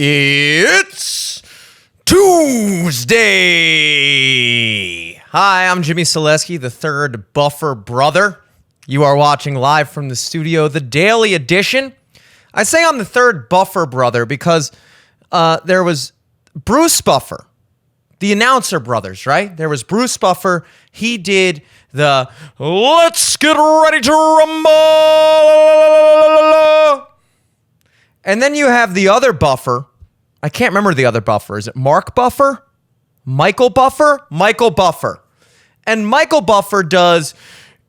It's Tuesday. Hi, I'm Jimmy Selesky, the third buffer brother. You are watching live from the studio, the daily edition. I say I'm the third buffer brother because there was Bruce Buffer, the announcer brothers, right? There was Bruce Buffer. He did the "Let's get ready to rumble." And then you have the other buffer. I can't remember the other buffer. Is it Mark Buffer? Michael Buffer? Michael Buffer. And Michael Buffer does,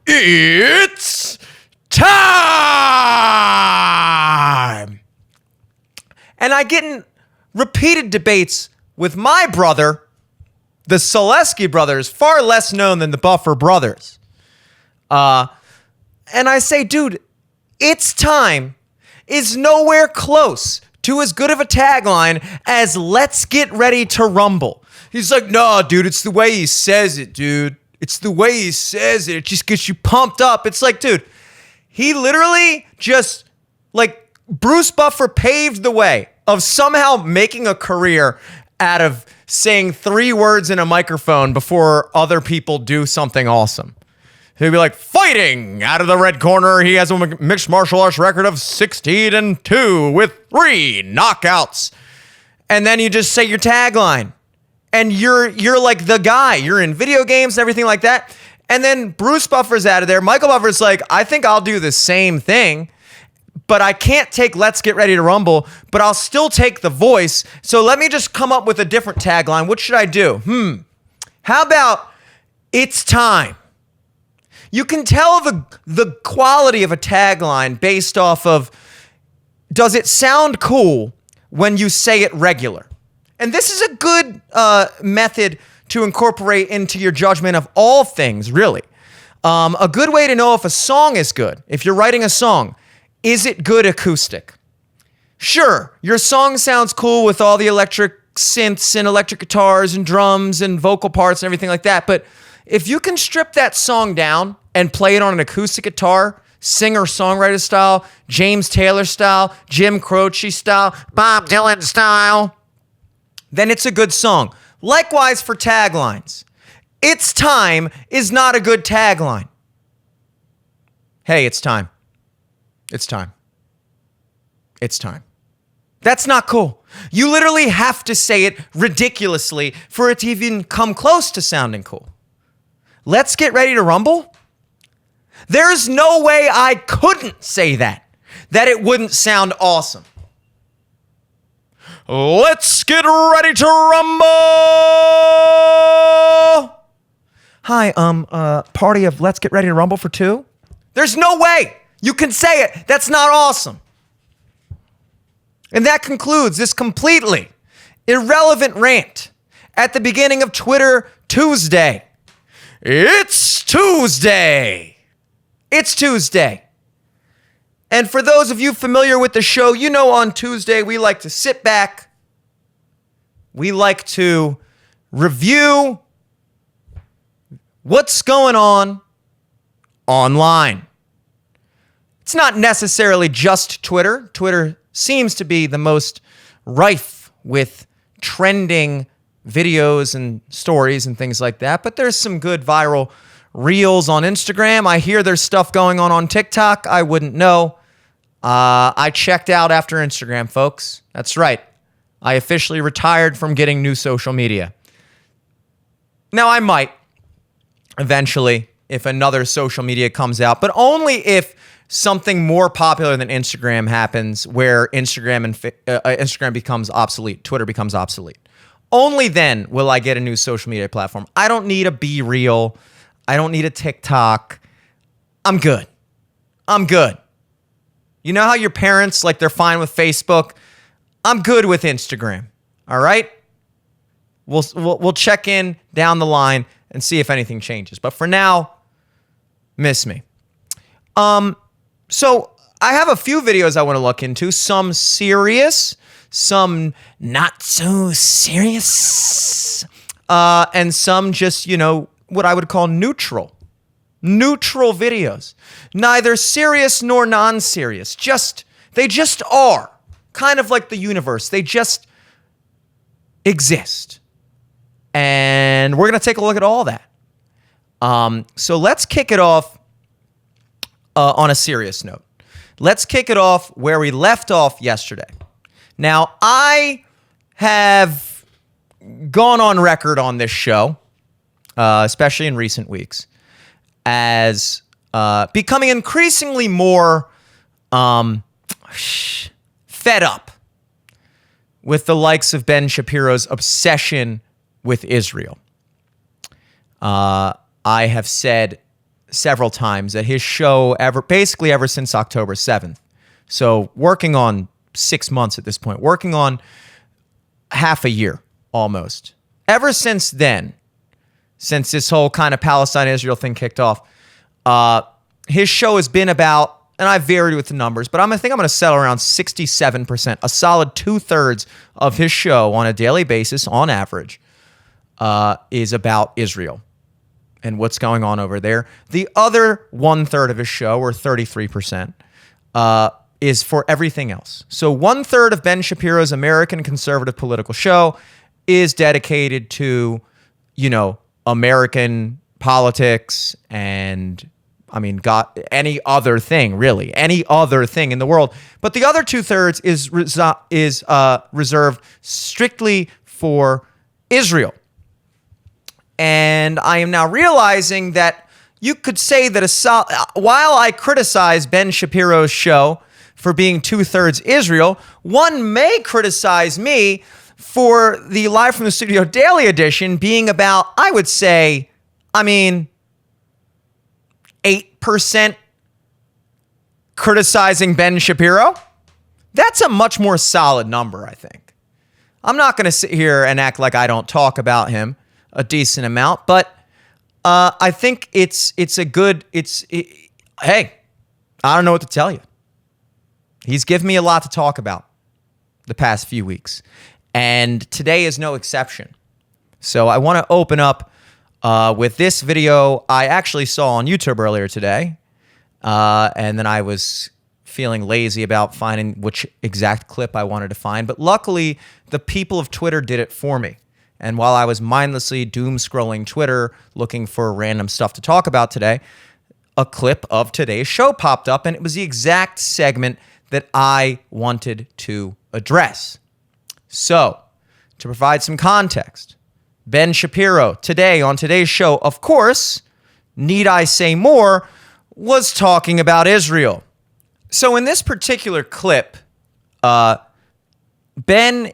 "It's time." And I get in repeated debates with my brother, the Selesky brothers, far less known than the Buffer brothers. And I say, dude, "It's time" is nowhere close to as good of a tagline as "Let's get ready to rumble." He's like, "No, dude, it's the way he says it, dude. It's the way he says it. It just gets you pumped up." It's like, dude, he literally just, like, Bruce Buffer paved the way of somehow making a career out of saying 3 words in a microphone before other people do something awesome. He'd be like, "Fighting out of the red corner, he has a mixed martial arts record of 16-2 with 3 knockouts." And then you just say your tagline. And you're like the guy. You're in video games and everything like that. And then Bruce Buffer's out of there. Michael Buffer's like, "I think I'll do the same thing, but I can't take 'Let's get ready to rumble,' but I'll still take the voice. So let me just come up with a different tagline. What should I do? How about 'It's time'?" You can tell the quality of a tagline based off of, does it sound cool when you say it regular? And this is a good method to incorporate into your judgment of all things, really. A good way to know if a song is good, if you're writing a song, is it good acoustic? Sure, your song sounds cool with all the electric synths and electric guitars and drums and vocal parts and everything like that, but if you can strip that song down and play it on an acoustic guitar, singer-songwriter style, James Taylor style, Jim Croce style, Bob Dylan style, then it's a good song. Likewise for taglines. "It's time" is not a good tagline. Hey, it's time. It's time. It's time. That's not cool. You literally have to say it ridiculously for it to even come close to sounding cool. "Let's get ready to rumble"? There's no way I couldn't say that it wouldn't sound awesome. "Let's get ready to rumble." Hi, party of "Let's get ready to rumble" for 2? There's no way you can say it. That's not awesome. And that concludes this completely irrelevant rant at the beginning of Twitter Tuesday. It's Tuesday. It's Tuesday. And for those of you familiar with the show, you know on Tuesday we like to sit back. We like to review what's going on online. It's not necessarily just Twitter. Twitter seems to be the most rife with trending videos and stories and things like that, but there's some good viral reels on Instagram. I hear there's stuff going on TikTok. I wouldn't know. I checked out after Instagram, folks. That's right. I officially retired from getting new social media. Now, I might eventually if another social media comes out, but only if something more popular than Instagram happens, where Instagram becomes obsolete, Twitter becomes obsolete. Only then will I get a new social media platform. I don't need a Be Real. I don't need a TikTok. I'm good. I'm good. You know how your parents, like, they're fine with Facebook? I'm good with Instagram. All right? We'll check in down the line and see if anything changes. But for now, miss me. So I have a few videos I want to look into. Some serious, some not so serious, and some just, what I would call neutral videos. Neither serious nor non-serious. They just are. kind of like the universe. They just exist. And we're going to take a look at all that. So let's kick it off on a serious note. Let's kick it off where we left off yesterday. Now, I have gone on record on this show, especially in recent weeks, as becoming increasingly more fed up with the likes of Ben Shapiro's obsession with Israel. I have said several times that his show, basically ever since October 7th, so working on 6 months at this point, working on half a year almost, ever since then, since this whole kind of Palestine-Israel thing kicked off, his show has been about, and I've varied with the numbers, but I think I'm going to settle around 67%, a solid 2/3 of his show on a daily basis, on average, is about Israel and what's going on over there. The other 1/3 of his show, or 33%, is for everything else. So 1/3 of Ben Shapiro's American conservative political show is dedicated to, American politics and, any other thing, really, any other thing in the world. But the other 2/3 is reserved strictly for Israel. And I am now realizing that you could say that while I criticize Ben Shapiro's show for being 2/3 Israel, one may criticize me for the Live from the Studio Daily Edition being about, I would say, 8% criticizing Ben Shapiro. That's a much more solid number, I think. I'm not going to sit here and act like I don't talk about him a decent amount, but I think hey, I don't know what to tell you. He's given me a lot to talk about the past few weeks, and today is no exception. So I want to open up with this video I actually saw on YouTube earlier today, and then I was feeling lazy about finding which exact clip I wanted to find, but luckily the people of Twitter did it for me. And while I was mindlessly doom-scrolling Twitter looking for random stuff to talk about today, a clip of today's show popped up, and it was the exact segment that I wanted to address. So, to provide some context, Ben Shapiro, today on today's show, of course, need I say more, was talking about Israel. So in this particular clip, Ben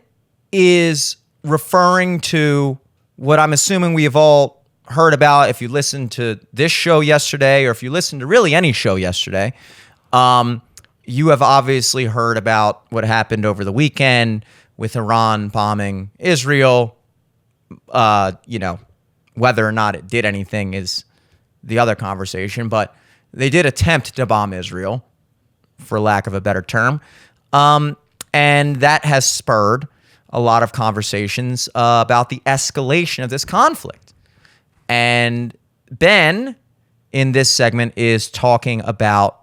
is referring to what I'm assuming we have all heard about if you listened to this show yesterday, or if you listened to really any show yesterday. You have obviously heard about what happened over the weekend with Iran bombing Israel. Whether or not it did anything is the other conversation, but they did attempt to bomb Israel, for lack of a better term. And that has spurred a lot of conversations about the escalation of this conflict. And Ben, in this segment, is talking about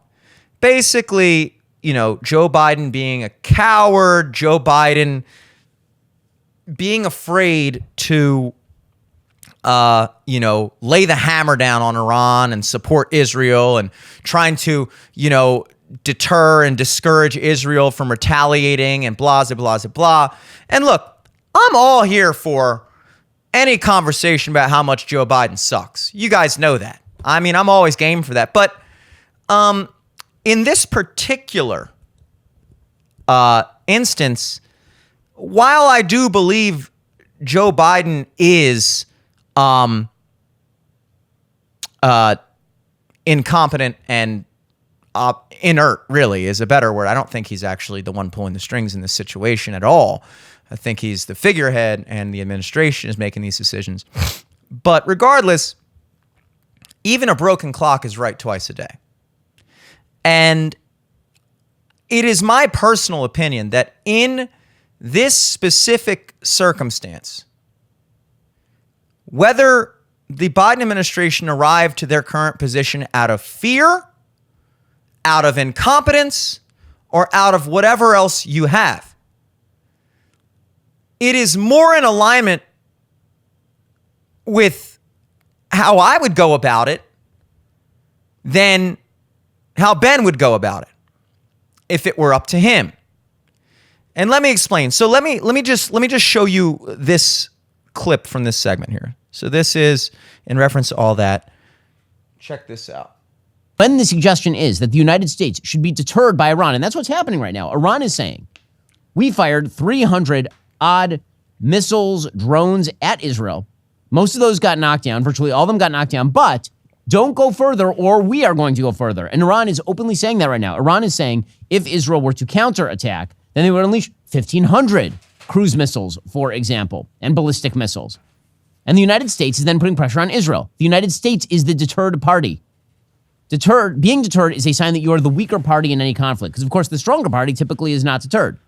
basically, Joe Biden being a coward, Joe Biden being afraid to, lay the hammer down on Iran and support Israel, and trying to, deter and discourage Israel from retaliating, and blah, blah, blah, blah. And look, I'm all here for any conversation about how much Joe Biden sucks. You guys know that. I'm always game for that. But in this particular instance, while I do believe Joe Biden is incompetent and inert, really, is a better word. I don't think he's actually the one pulling the strings in this situation at all. I think he's the figurehead, and the administration is making these decisions. But regardless, even a broken clock is right twice a day. And it is my personal opinion that in this specific circumstance, whether the Biden administration arrived to their current position out of fear, out of incompetence, or out of whatever else you have. It is more in alignment with how I would go about it than how Ben would go about it if it were up to him. And let me explain. So let me just show you this clip from this segment here. So this is in reference to all that. Check this out. When the suggestion is that the United States should be deterred by Iran, and that's what's happening right now. Iran is saying, we fired 300 odd missiles, drones at Israel. Most of those got knocked down. Virtually all of them got knocked down, but don't go further or we are going to go further. And Iran is openly saying that right now. Iran is saying if Israel were to counterattack, then they would unleash 1,500 cruise missiles, for example, and ballistic missiles. And the United States is then putting pressure on Israel. The United States is the deterred party. Being deterred is a sign that you are the weaker party in any conflict. Because, of course, the stronger party typically is not deterred.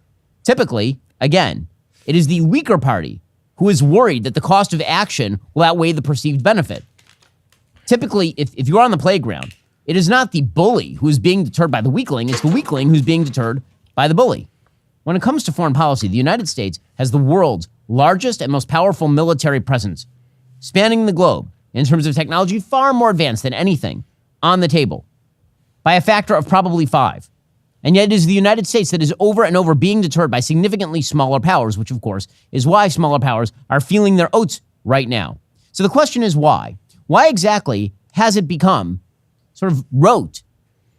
Typically, again, it is the weaker party who is worried that the cost of action will outweigh the perceived benefit. Typically, if you're on the playground, it is not the bully who is being deterred by the weakling. It's the weakling who's being deterred by the bully. When it comes to foreign policy, the United States has the world's largest and most powerful military presence, spanning the globe in terms of technology far more advanced than anything on the table, by a factor of probably 5. And yet it is the United States that is over and over being deterred by significantly smaller powers, which of course is why smaller powers are feeling their oats right now. So the question is why? Why exactly has it become sort of rote,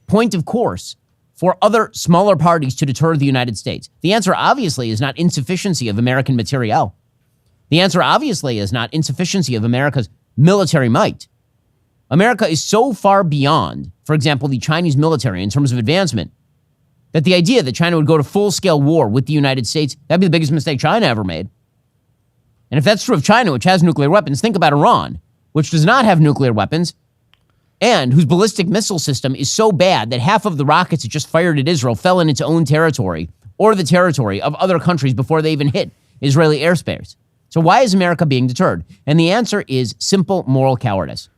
point of course, for other smaller parties to deter the United States? The answer obviously is not insufficiency of American materiel. The answer obviously is not insufficiency of America's military might. America is so far beyond, for example, the Chinese military in terms of advancement, that the idea that China would go to full-scale war with the United States, that'd be the biggest mistake China ever made. And if that's true of China, which has nuclear weapons, think about Iran, which does not have nuclear weapons, and whose ballistic missile system is so bad that half of the rockets it just fired at Israel fell in its own territory or the territory of other countries before they even hit Israeli airspace. So why is America being deterred? And the answer is simple moral cowardice.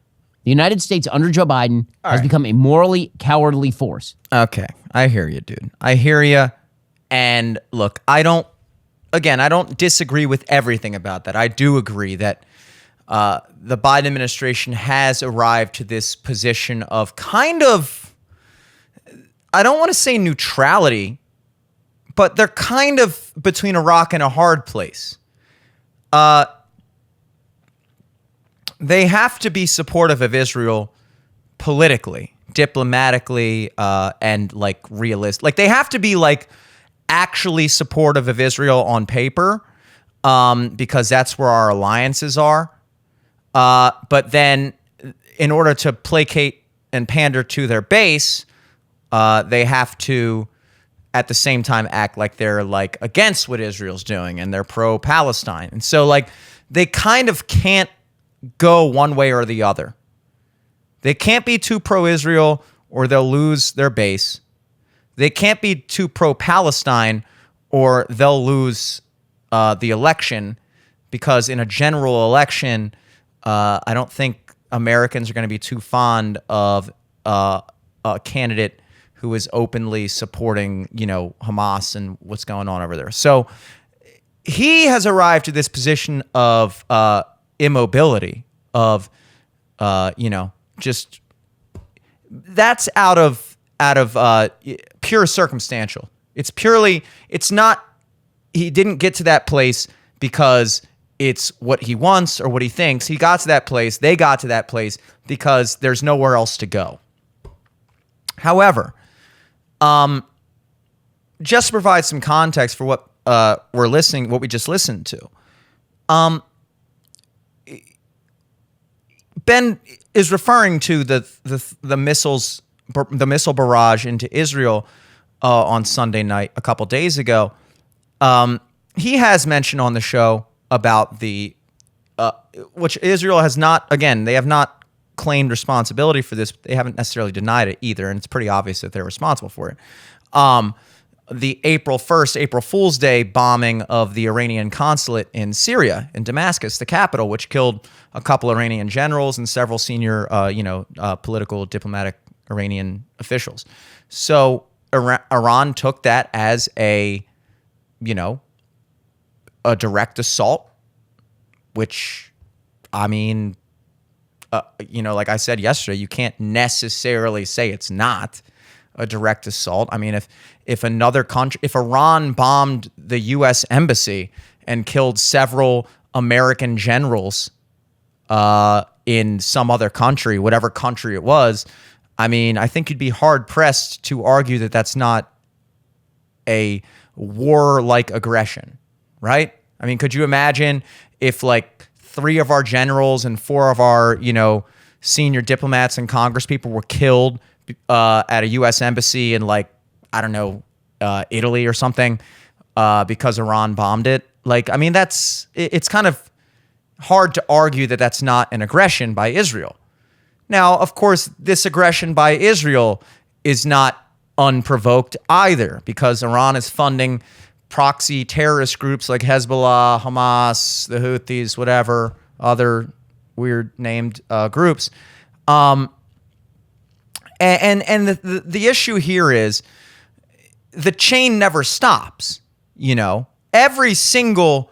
The United States under Joe Biden has become a morally cowardly force. Okay, I hear you, dude. I hear you. And look, I don't disagree with everything about that. I do agree that the Biden administration has arrived to this position of kind of, I don't want to say neutrality, but they're kind of between a rock and a hard place. They have to be supportive of Israel politically, diplomatically, and like realistic. Like they have to be like actually supportive of Israel on paper, because that's where our alliances are. But then in order to placate and pander to their base, they have to at the same time act like they're like against what Israel's doing and they're pro-Palestine. And so like they kind of can't go one way or the other. They can't be too pro-Israel or they'll lose their base. They can't be too pro-Palestine or they'll lose the election, because in a general election, I don't think Americans are going to be too fond of a candidate who is openly supporting, Hamas and what's going on over there. So he has arrived to this position of immobility, of just that's out of pure circumstantial. It's not, he didn't get to that place because it's what he wants or what he thinks. He got to that place, they got to that place because there's nowhere else to go. However, just to provide some context for what what we just listened to, Ben is referring to the missiles, the missile barrage into Israel on Sunday night a couple days ago. He has mentioned on the show about the which Israel has not, again, they have not claimed responsibility for this. They haven't necessarily denied it either, and it's pretty obvious that they're responsible for it. The April Fool's Day bombing of the Iranian consulate in Syria, in Damascus, the capital, which killed a couple Iranian generals and several senior, political, diplomatic Iranian officials. So Iran took that as a direct assault, which, I mean, like I said yesterday, you can't necessarily say it's not a direct assault. I mean, if another country, if Iran bombed the U.S. embassy and killed several American generals in some other country, whatever country it was, I mean, I think you'd be hard pressed to argue that that's not a war-like aggression, right? I mean, could you imagine if like 3 of our generals and 4 of our, senior diplomats and Congress people were killed at a U.S. embassy in, like, I don't know, Italy or something, because Iran bombed it? Like, I mean, it's kind of hard to argue that that's not an aggression by Israel. Now, of course, this aggression by Israel is not unprovoked either, because Iran is funding proxy terrorist groups like Hezbollah, Hamas, the Houthis, whatever, other weird named groups. And the issue here is the chain never stops. Every single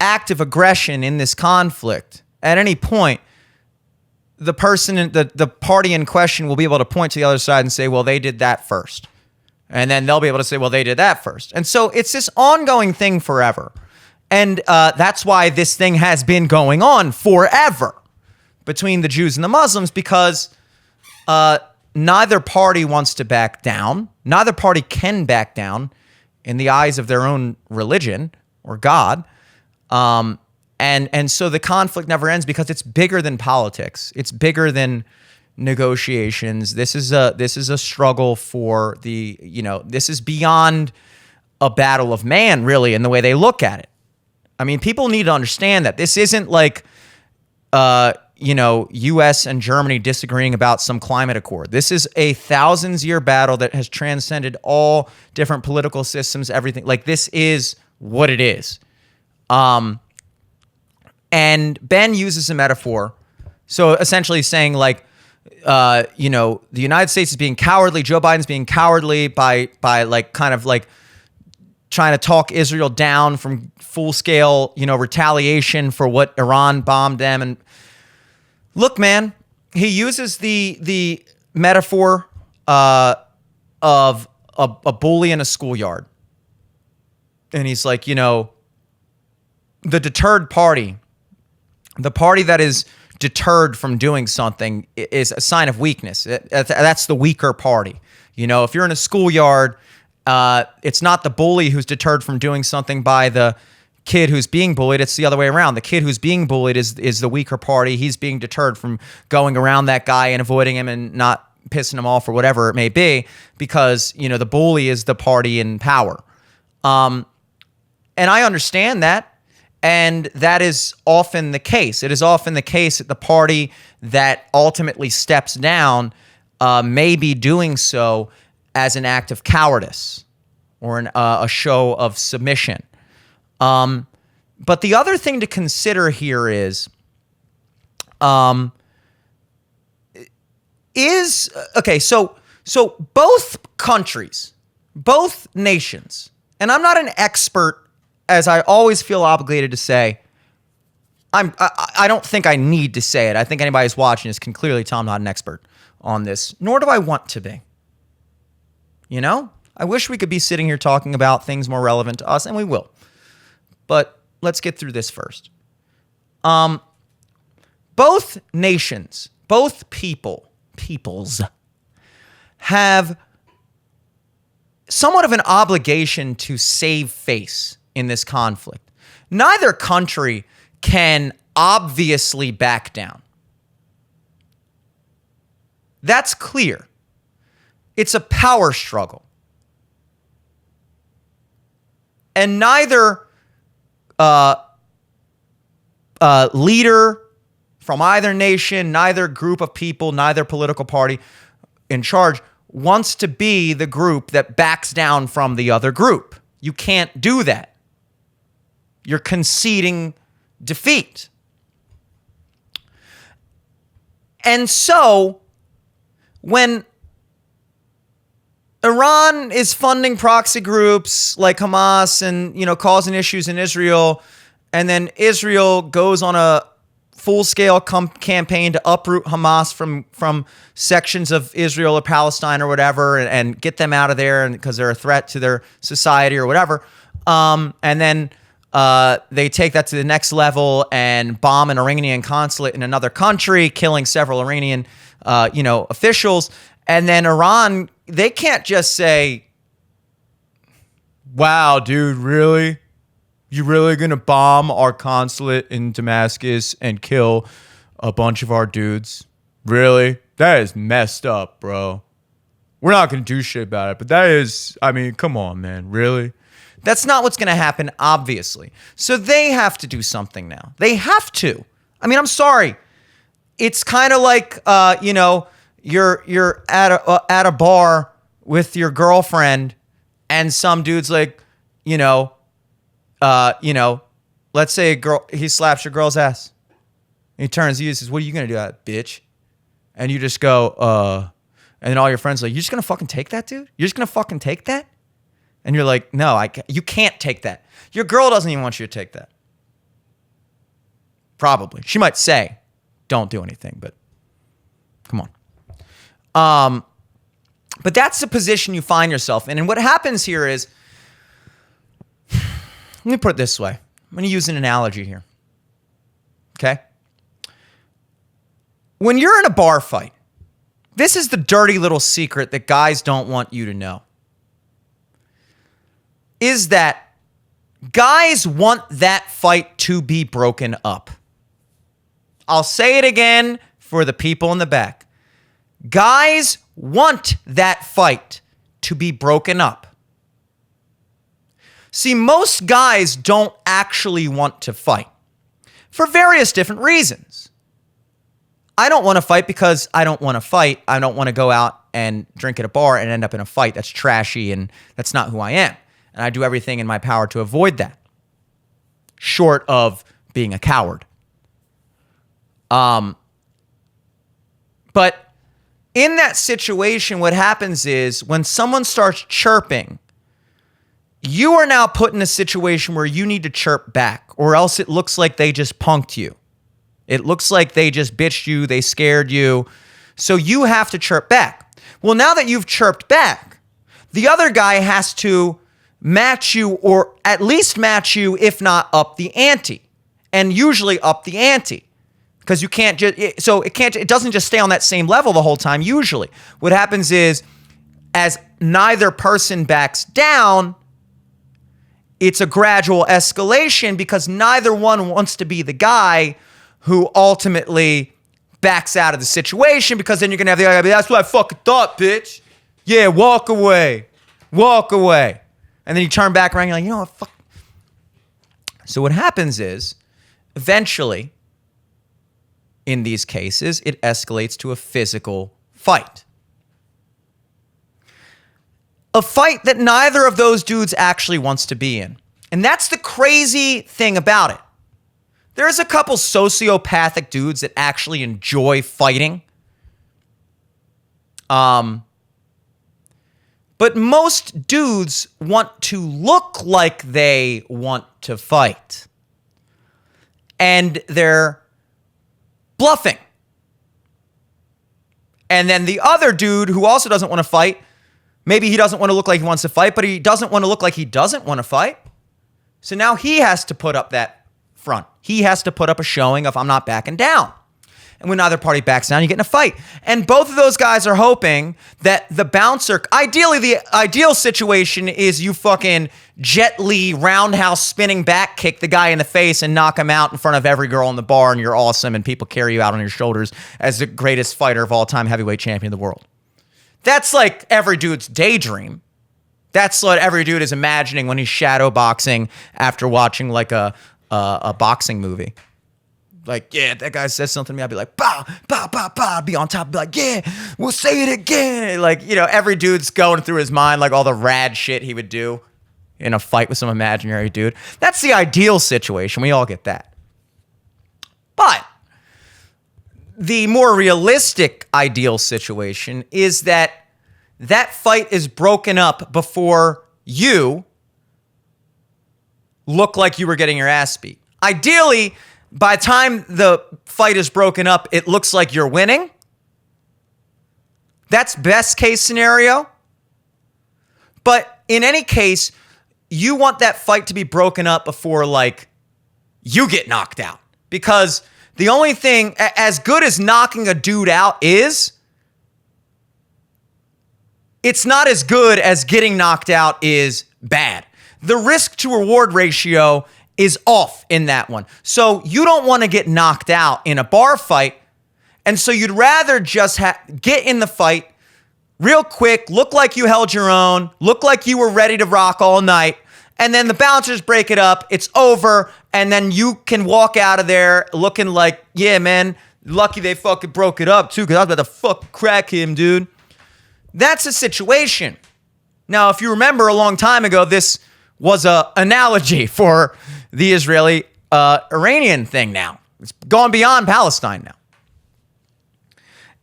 act of aggression in this conflict, at any point, the person, the party in question will be able to point to the other side and say, well, they did that first. And then they'll be able to say, well, they did that first. And so it's this ongoing thing forever. And that's why this thing has been going on forever between the Jews and the Muslims, because neither party wants to back down. Neither party can back down in the eyes of their own religion or God. And so the conflict never ends because it's bigger than politics. It's bigger than negotiations. This is a struggle for this is beyond a battle of man, really, in the way they look at it. I mean, people need to understand that this isn't like, U.S. and Germany disagreeing about some climate accord. This is a thousands-year battle that has transcended all different political systems, everything. Like, this is what it is. And Ben uses a metaphor. So essentially saying, like, the United States is being cowardly. Joe Biden's being cowardly by like kind of like trying to talk Israel down from full scale, retaliation for what Iran bombed them. And look, man, he uses the metaphor of a bully in a schoolyard. And he's like, the deterred party, the party that is deterred from doing something, is a sign of weakness. That's the weaker party. If you're in a schoolyard, it's not the bully who's deterred from doing something by the kid who's being bullied. It's the other way around. The kid who's being bullied is the weaker party. He's being deterred from going around that guy and avoiding him and not pissing him off or whatever it may be, because, the bully is the party in power. And I understand that. And that is often the case. It is often the case that the party that ultimately steps down may be doing so as an act of cowardice or a show of submission. But the other thing to consider here is so both countries, both nations, and I'm not an expert, as I always feel obligated to say. I don't think I need to say it. I think anybody who's watching this can clearly tell I'm not an expert on this, nor do I want to be. I wish we could be sitting here talking about things more relevant to us, and we will. But let's get through this first. Both nations, both peoples, have somewhat of an obligation to save face in this conflict. Neither country can obviously back down. That's clear. It's a power struggle. And neither leader from either nation, neither group of people, neither political party in charge wants to be the group that backs down from the other group. You can't do that. You're conceding defeat. And so when Iran is funding proxy groups like Hamas and, causing issues in Israel. And then Israel goes on a full-scale campaign to uproot Hamas from sections of Israel or Palestine or whatever, and get them out of there, and because they're a threat to their society or whatever. And then they take that to the next level and bomb an Iranian consulate in another country, killing several Iranian, officials. And then Iran, they can't just say, "Wow, dude, really? You really gonna bomb our consulate in Damascus and kill a bunch of our dudes? Really? That is messed up, bro. We're not gonna do shit about it, but that is, come on, man, really?" That's not what's gonna happen, obviously. So they have to do something now. They have to. I'm sorry. It's kind of like, you're at a bar with your girlfriend, and some dude's like, let's say he slaps your girl's ass. He turns to you and says, "What are you gonna do, that bitch?" And you just go, and then all your friends are like, "You're just gonna fucking take that, dude? You're just gonna fucking take that?" And you're like, "No, you can't take that." Your girl doesn't even want you to take that. Probably. She might say, "Don't do anything," but come on. But that's the position you find yourself in. And what happens here is, let me put it this way. I'm going to use an analogy here. Okay? When you're in a bar fight, this is the dirty little secret that guys don't want you to know, is that guys want that fight to be broken up. I'll say it again for the people in the back. Guys want that fight to be broken up. See, most guys don't actually want to fight for various different reasons. I don't want to fight because I don't want to fight. I don't want to go out and drink at a bar and end up in a fight. That's trashy, and that's not who I am. And I do everything in my power to avoid that, short of being a coward. But in that situation, what happens is when someone starts chirping, you are now put in a situation where you need to chirp back, or else it looks like they just punked you. It looks like they just bitched you, they scared you. So you have to chirp back. Well, now that you've chirped back, the other guy has to match you, or at least match you, if not up the ante. And usually up the ante. Because you can't just, it doesn't just stay on that same level the whole time, usually. What happens is, as neither person backs down, it's a gradual escalation, because neither one wants to be the guy who ultimately backs out of the situation, because then you're going to have the guy be, "That's what I fucking thought, bitch. Yeah, walk away. Walk away." And then you turn back around, you're like, "You know what, fuck." So what happens is, eventually, in these cases, it escalates to a physical fight. A fight that neither of those dudes actually wants to be in. And that's the crazy thing about it. There's a couple sociopathic dudes that actually enjoy fighting. But most dudes want to look like they want to fight. And they're bluffing. And then the other dude who also doesn't want to fight, maybe he doesn't want to look like he wants to fight, but he doesn't want to look like he doesn't want to fight. So now he has to put up that front. He has to put up a showing of, "I'm not backing down." And when neither party backs down, you get in a fight. And both of those guys are hoping that the bouncer, ideally the ideal situation is you fucking Jet Li roundhouse spinning back kick the guy in the face and knock him out in front of every girl in the bar, and you're awesome, and people carry you out on your shoulders as the greatest fighter of all time, heavyweight champion of the world. That's like every dude's daydream. That's what every dude is imagining when he's shadow boxing after watching like a boxing movie. Like, yeah, that guy says something to me, I'll be like, "Bah, bah, bah, bah," I'll be on top, be like, "Yeah, we'll say it again." Like, every dude's going through his mind, like all the rad shit he would do in a fight with some imaginary dude. That's the ideal situation. We all get that. But the more realistic ideal situation is that that fight is broken up before you look like you were getting your ass beat. Ideally, by the time the fight is broken up, it looks like you're winning. That's best case scenario. But in any case, you want that fight to be broken up before, like, you get knocked out. Because the only thing, as good as knocking a dude out is, it's not as good as getting knocked out is bad. The risk to reward ratio is off in that one. So you don't want to get knocked out in a bar fight. And so you'd rather just get in the fight real quick, look like you held your own, look like you were ready to rock all night. And then the bouncers break it up. It's over. And then you can walk out of there looking like, yeah, man, lucky they fucking broke it up too, because I was about to fucking crack him, dude. That's a situation. Now, if you remember a long time ago, this was an analogy for the Israeli-Iranian thing now. It's gone beyond Palestine now.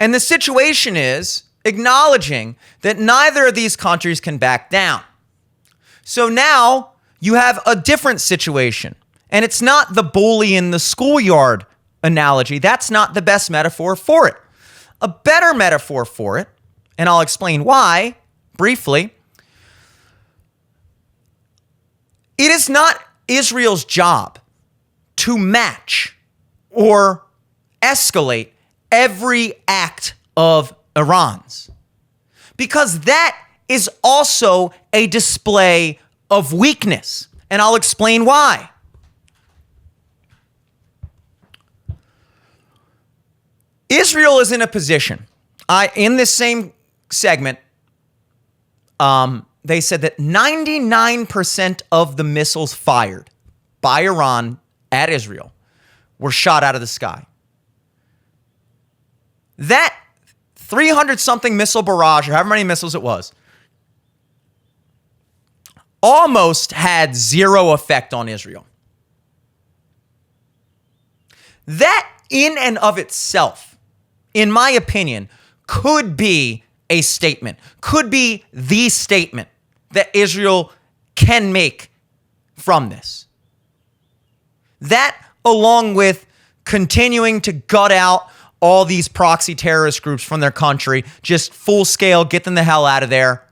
And the situation is acknowledging that neither of these countries can back down. So now you have a different situation. And it's not the bully in the schoolyard analogy. That's not the best metaphor for it. A better metaphor for it, and I'll explain why briefly. It is not Israel's job to match or escalate every act of Iran's, because that is also a display of weakness. And I'll explain why. Israel is in a position. In this same segment, they said that 99% of the missiles fired by Iran at Israel were shot out of the sky. That 300-something missile barrage, or however many missiles it was, almost had zero effect on Israel. That in and of itself, in my opinion, could be a statement, could be the statement that Israel can make from this. That, along with continuing to gut out all these proxy terrorist groups from their country, just full scale, get them the hell out of there.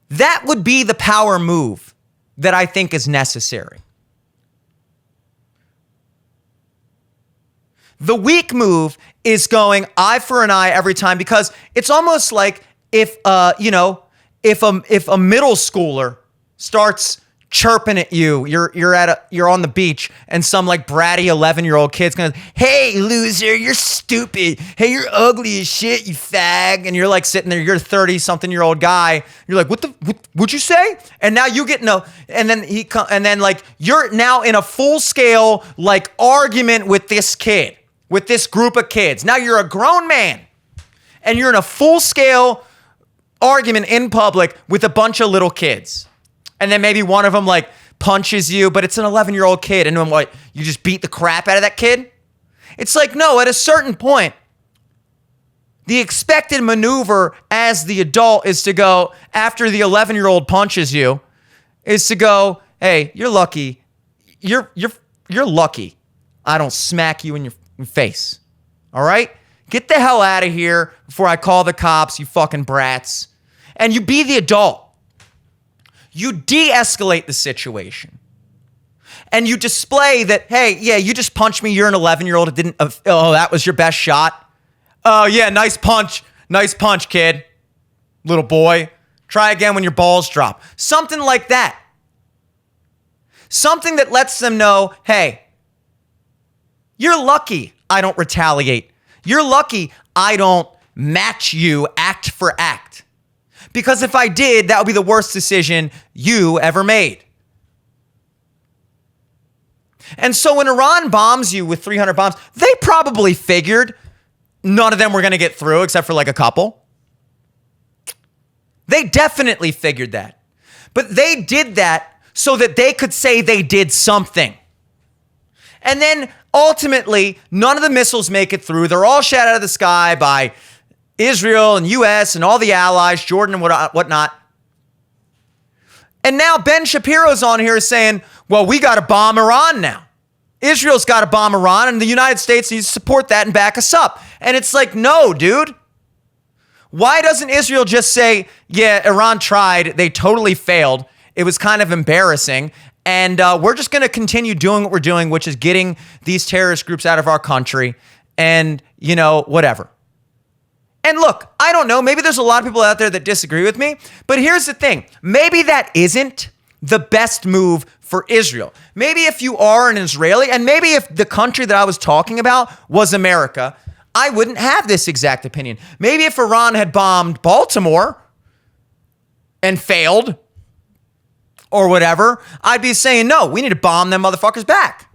That would be the power move that I think is necessary. The weak move is going eye for an eye every time, because it's almost like if a middle schooler starts chirping at you, you're on the beach, and some like bratty 11-year-old kid's going, "Hey, loser, you're stupid. Hey, you're ugly as shit, you fag." And you're like sitting there, you're a 30-something-year-old guy. You're like, what'd you say? And now you get and then like you're now in a full-scale like argument with this kid, with this group of kids. Now you're a grown man, and you're in a full-scale argument in public with a bunch of little kids. And then maybe one of them like punches you, but it's an 11-year-old kid. And then what, you just beat the crap out of that kid? It's like, no, at a certain point, the expected maneuver as the adult is to go, after the 11-year-old punches you, is to go, "Hey, you're lucky. You're lucky I don't smack you in your face. All right? Get the hell out of here before I call the cops, you fucking brats." And you be the adult. You de-escalate the situation. And you display that, hey, yeah, you just punched me. You're an 11-year-old. It didn't, that was your best shot. Oh, yeah, nice punch. Nice punch, kid. Little boy. Try again when your balls drop. Something like that. Something that lets them know, hey, you're lucky I don't retaliate. You're lucky I don't match you act for act. Because if I did, that would be the worst decision you ever made. And so when Iran bombs you with 300 bombs, they probably figured none of them were going to get through except for like a couple. They definitely figured that. But they did that so that they could say they did something. And then ultimately, none of the missiles make it through. They're all shot out of the sky by Israel and U.S. and all the allies, Jordan and whatnot. And now Ben Shapiro's on here saying, well, we got to bomb Iran now. Israel's got to bomb Iran, and the United States needs to support that and back us up. And it's like, no, dude. Why doesn't Israel just say, yeah, Iran tried, they totally failed, it was kind of embarrassing, and we're just going to continue doing what we're doing, which is getting these terrorist groups out of our country and, whatever. And look, I don't know, maybe there's a lot of people out there that disagree with me, but here's the thing. Maybe that isn't the best move for Israel. Maybe if you are an Israeli, and maybe if the country that I was talking about was America, I wouldn't have this exact opinion. Maybe if Iran had bombed Baltimore and failed or whatever, I'd be saying, no, we need to bomb them motherfuckers back.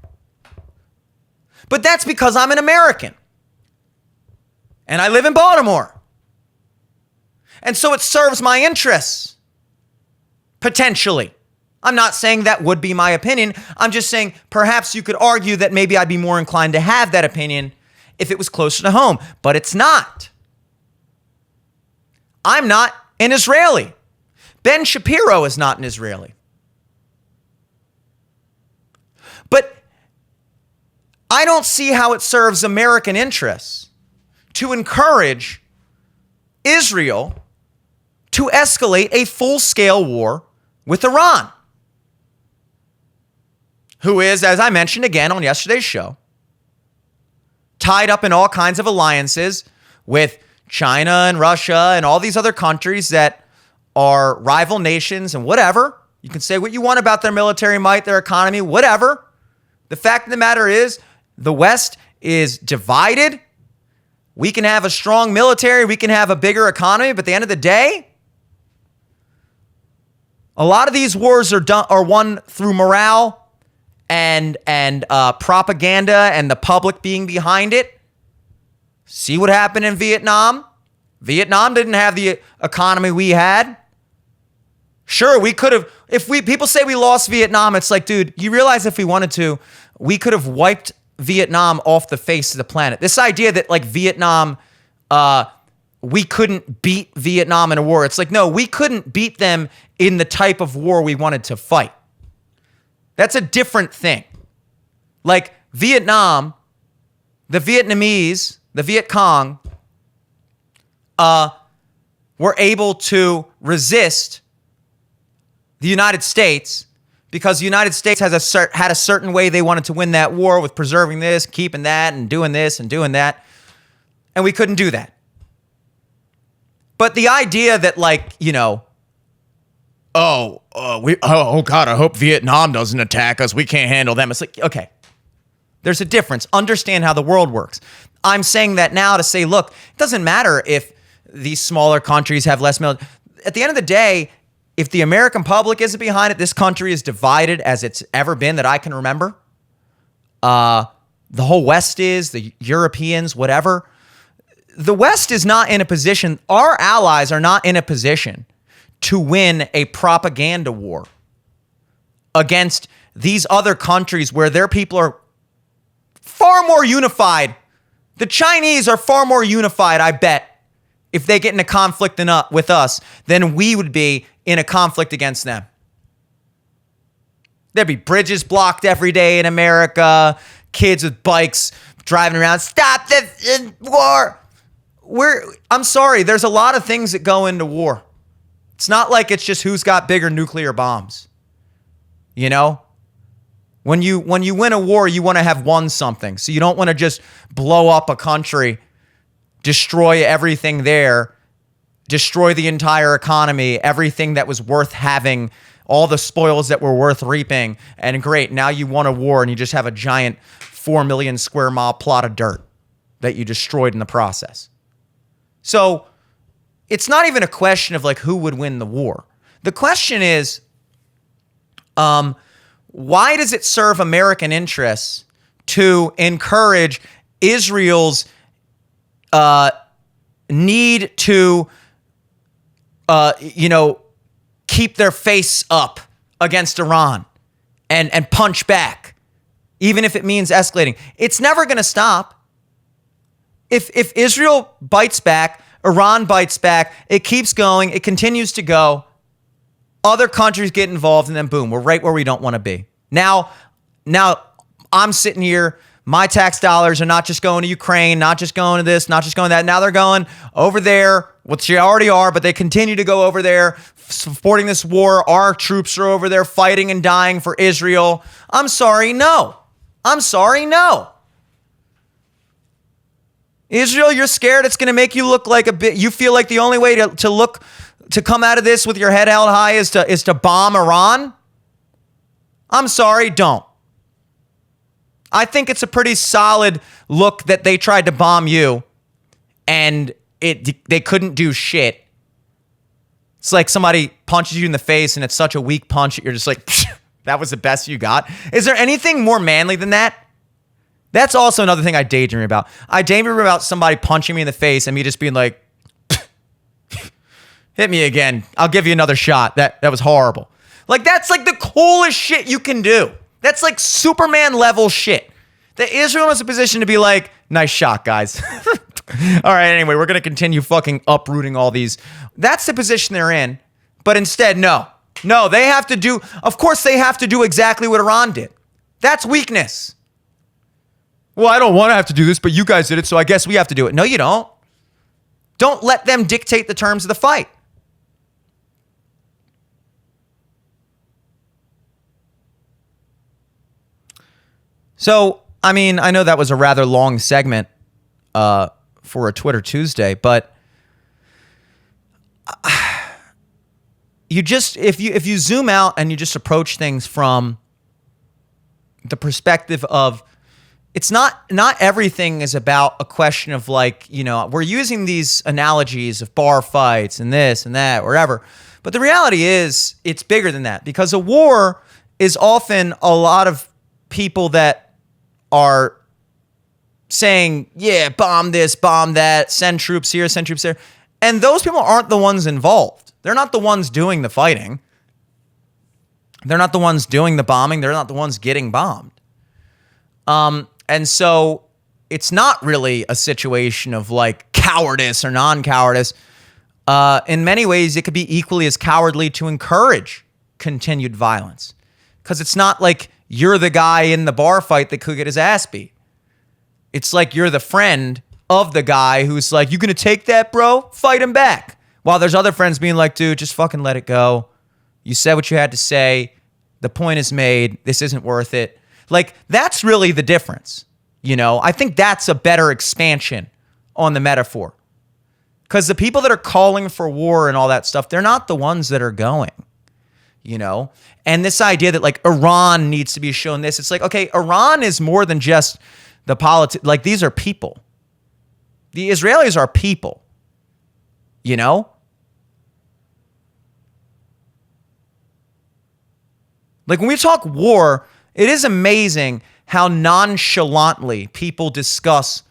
But that's because I'm an American. And I live in Baltimore. And so it serves my interests. Potentially. I'm not saying that would be my opinion. I'm just saying perhaps you could argue that maybe I'd be more inclined to have that opinion if it was closer to home. But it's not. I'm not an Israeli. Ben Shapiro is not an Israeli. But I don't see how it serves American interests to encourage Israel to escalate a full-scale war with Iran, who is, as I mentioned again on yesterday's show, tied up in all kinds of alliances with China and Russia and all these other countries that are rival nations and whatever. You can say what you want about their military might, their economy, whatever. The fact of the matter is, the West is divided. We can have a strong military, we can have a bigger economy, but at the end of the day, a lot of these wars are won through morale and propaganda and the public being behind it. See what happened in Vietnam? Vietnam didn't have the economy we had. Sure, we could have, people say we lost Vietnam, it's like, dude, you realize if we wanted to, we could have wiped Vietnam off the face of the planet. This idea that like Vietnam, we couldn't beat Vietnam in a war. It's like, no, we couldn't beat them in the type of war we wanted to fight. That's a different thing. Like Vietnam, the Vietnamese, the Viet Cong, were able to resist the United States because the United States had a certain way they wanted to win that war with preserving this, keeping that, and doing this and doing that. And we couldn't do that. But the idea that oh God, I hope Vietnam doesn't attack us. We can't handle them. It's like, okay, there's a difference. Understand how the world works. I'm saying that now to say, look, it doesn't matter if these smaller countries have less military. At the end of the day, if the American public isn't behind it, this country is divided as it's ever been that I can remember. The whole West is, the Europeans, whatever. The West is not in a position, our allies are not in a position to win a propaganda war against these other countries where their people are far more unified. The Chinese are far more unified, I bet, if they get in a conflict with us than we would be in a conflict against them. There'd be bridges blocked every day in America, kids with bikes driving around, stop the war. I'm sorry, there's a lot of things that go into war. It's not like it's just who's got bigger nuclear bombs. You know? When you win a war, you want to have won something. So you don't want to just blow up a country, destroy everything there, destroy the entire economy, everything that was worth having, all the spoils that were worth reaping, and great, now you won a war and you just have a giant 4 million square mile plot of dirt that you destroyed in the process. So it's not even a question of like who would win the war. The question is, why does it serve American interests to encourage Israel's need to, keep their face up against Iran and punch back, even if it means escalating? It's never going to stop. If Israel bites back, Iran bites back. It keeps going. It continues to go. Other countries get involved, and then boom, we're right where we don't want to be. Now I'm sitting here. My tax dollars are not just going to Ukraine, not just going to this, not just going to that. Now they're going over there, which they already are, but they continue to go over there, supporting this war. Our troops are over there fighting and dying for Israel. I'm sorry, no. I'm sorry, no. Israel, you're scared it's going to make you look like a bit. You feel like the only way to come out of this with your head held high is to bomb Iran? I'm sorry, don't. I think it's a pretty solid look that they tried to bomb you and they couldn't do shit. It's like somebody punches you in the face and it's such a weak punch that you're just like, that was the best you got. Is there anything more manly than that? That's also another thing I daydream about. I daydream about somebody punching me in the face and me just being like, hit me again. I'll give you another shot. That was horrible. Like, that's like the coolest shit you can do. That's like Superman level shit. That Israel is in a position to be like, nice shot, guys. All right, anyway, we're going to continue fucking uprooting all these. That's the position they're in. But instead, no. No, they have to do, of course they have to do exactly what Iran did. That's weakness. Well, I don't want to have to do this, but you guys did it, so I guess we have to do it. No, you don't. Don't let them dictate the terms of the fight. So, I mean, I know that was a rather long segment for a Twitter Tuesday, but you just if you zoom out and you just approach things from the perspective of it's not everything is about a question of like, you know, we're using these analogies of bar fights and this and that, wherever. But the reality is it's bigger than that because a war is often a lot of people that are saying, yeah, bomb this, bomb that, send troops here, send troops there. And those people aren't the ones involved. They're not the ones doing the fighting. They're not the ones doing the bombing. They're not the ones getting bombed. And so it's not really a situation of like cowardice or non-cowardice. In many ways, it could be equally as cowardly to encourage continued violence because it's not like you're the guy in the bar fight that could get his ass beat. It's like you're the friend of the guy who's like, you gonna take that, bro? Fight him back. While there's other friends being like, dude, just fucking let it go. You said what you had to say. The point is made. This isn't worth it. Like, that's really the difference. You know, I think that's a better expansion on the metaphor. Because the people that are calling for war and all that stuff, they're not the ones that are going. You know? And this idea that like Iran needs to be shown this, it's like, okay, Iran is more than just the politics. Like, these are people. The Israelis are people. You know? Like, when we talk war, it is amazing how nonchalantly people discuss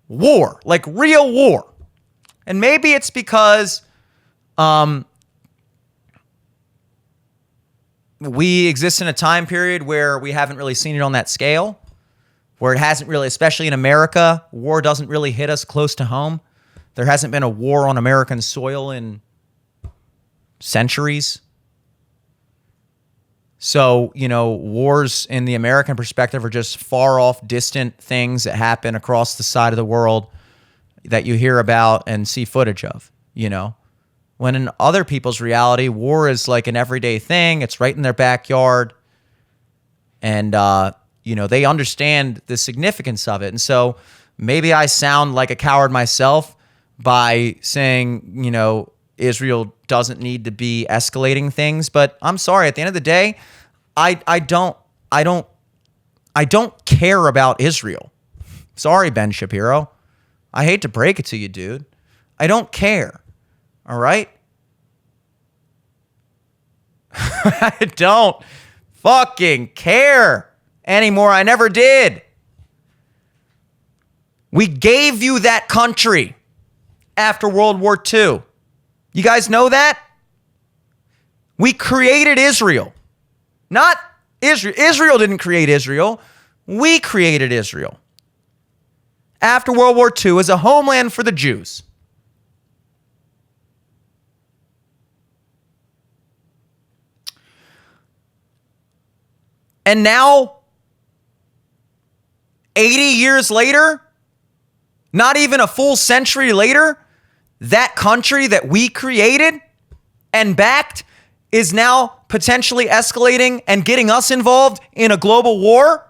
war, like real war. And maybe it's because we exist in a time period where we haven't really seen it on that scale, where it hasn't really, especially in America, war doesn't really hit us close to home. There hasn't been a war on American soil in centuries. So, you know, wars in the American perspective are just far off, distant things that happen across the side of the world that you hear about and see footage of, you know. When in other people's reality, war is like an everyday thing. It's right in their backyard. And, you know, they understand the significance of it. And so maybe I sound like a coward myself by saying, you know, Israel doesn't need to be escalating things. But I'm sorry, at the end of the day, I don't care about Israel. Sorry, Ben Shapiro. I hate to break it to you, dude. I don't care. All right? I don't fucking care anymore. I never did. We gave you that country after World War II. You guys know that? We created Israel. Not Israel. Israel didn't create Israel. We created Israel after World War II as a homeland for the Jews. And now, 80 years later, not even a full century later, that country that we created and backed is now potentially escalating and getting us involved in a global war?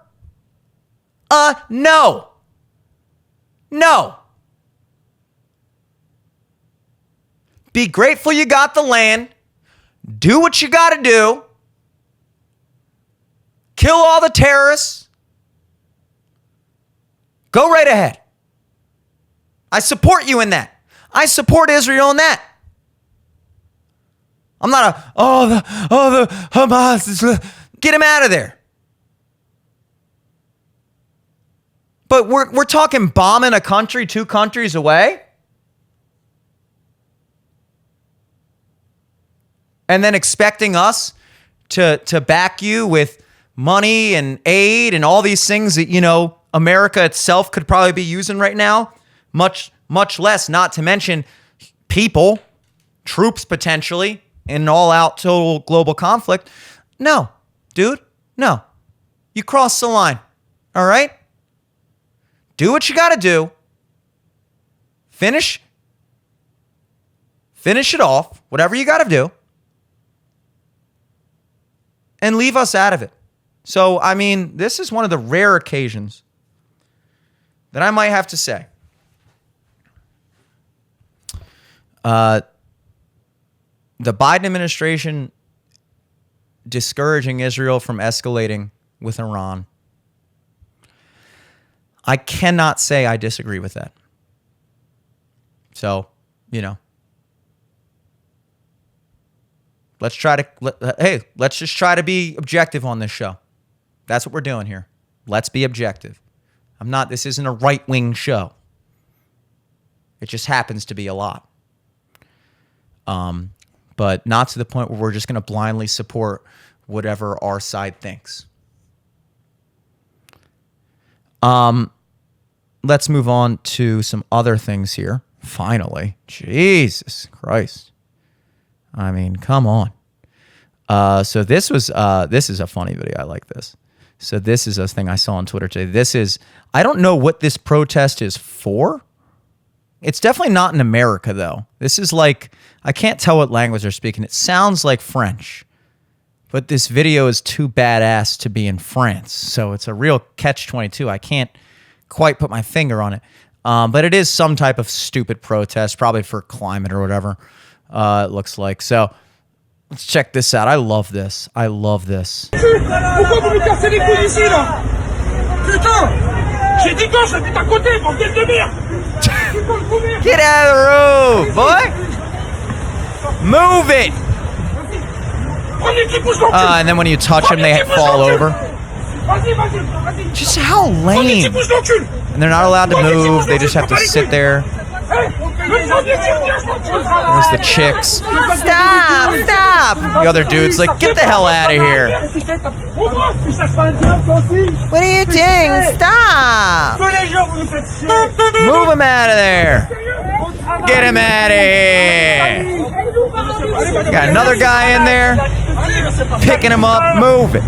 No. No. Be grateful you got the land. Do what you got to do. Kill all the terrorists. Go right ahead. I support you in that. I support Israel in that. I'm not the Hamas. Get him out of there. But we're talking bombing a country 2 countries away? And then expecting us to back you with money and aid and all these things that, you know, America itself could probably be using right now. Much less, not to mention people, troops potentially, in an all-out total global conflict. No, dude, no. You crossed the line, all right? Do what you got to do. Finish it off, whatever you got to do, and leave us out of it. So, I mean, this is one of the rare occasions that I might have to say, the Biden administration discouraging Israel from escalating with Iran. I cannot say I disagree with that. So, you know, let's just try to be objective on this show. That's what we're doing here. Let's be objective. This isn't a right-wing show. It just happens to be a lot. But not to the point where we're just going to blindly support whatever our side thinks. Let's move on to some other things here. Finally. Jesus Christ. I mean, come on. So this is a funny video. I like this. So this is a thing I saw on Twitter today. I don't know what this protest is for. It's definitely not in America, though. This is like, I can't tell what language they're speaking. It sounds like French. But this video is too badass to be in France. So it's a real catch-22. I can't quite put my finger on it. But it is some type of stupid protest, probably for climate or whatever, it looks like. So let's check this out. I love this. I love this. Get out of the road, boy. Move it. And then when you touch them, they fall over. Just how lame. And they're not allowed to move. They just have to sit there. There's the chicks. Stop. The other dude's like, get the hell out of here. What are you doing? Stop. Move him out of there. Get him out of here. Got another guy in there. Picking him up. Move it.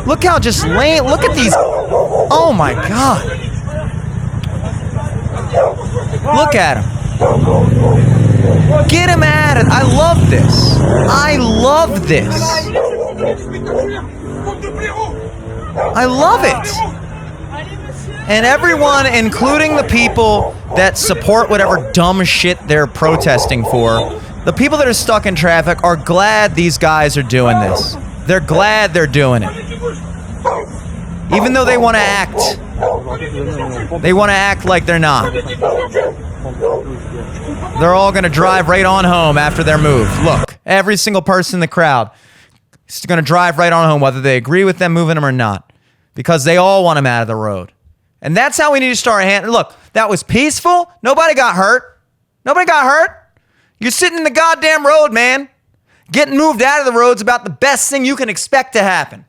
Look how just lame. Look at these. Oh my God. Look at him. Get him at it. I love this. I love this. I love it. And everyone, including the people that support whatever dumb shit they're protesting for, the people that are stuck in traffic are glad these guys are doing this. They're glad they're doing it. Even though they want to act. They want to act like they're not. They're all going to drive right on home after their move. Look, every single person in the crowd is going to drive right on home, whether they agree with them moving them or not, because they all want them out of the road. And that's how we need to start handling. Look, that was peaceful. Nobody got hurt. Nobody got hurt. You're sitting in the goddamn road, man. Getting moved out of the road's about the best thing you can expect to happen.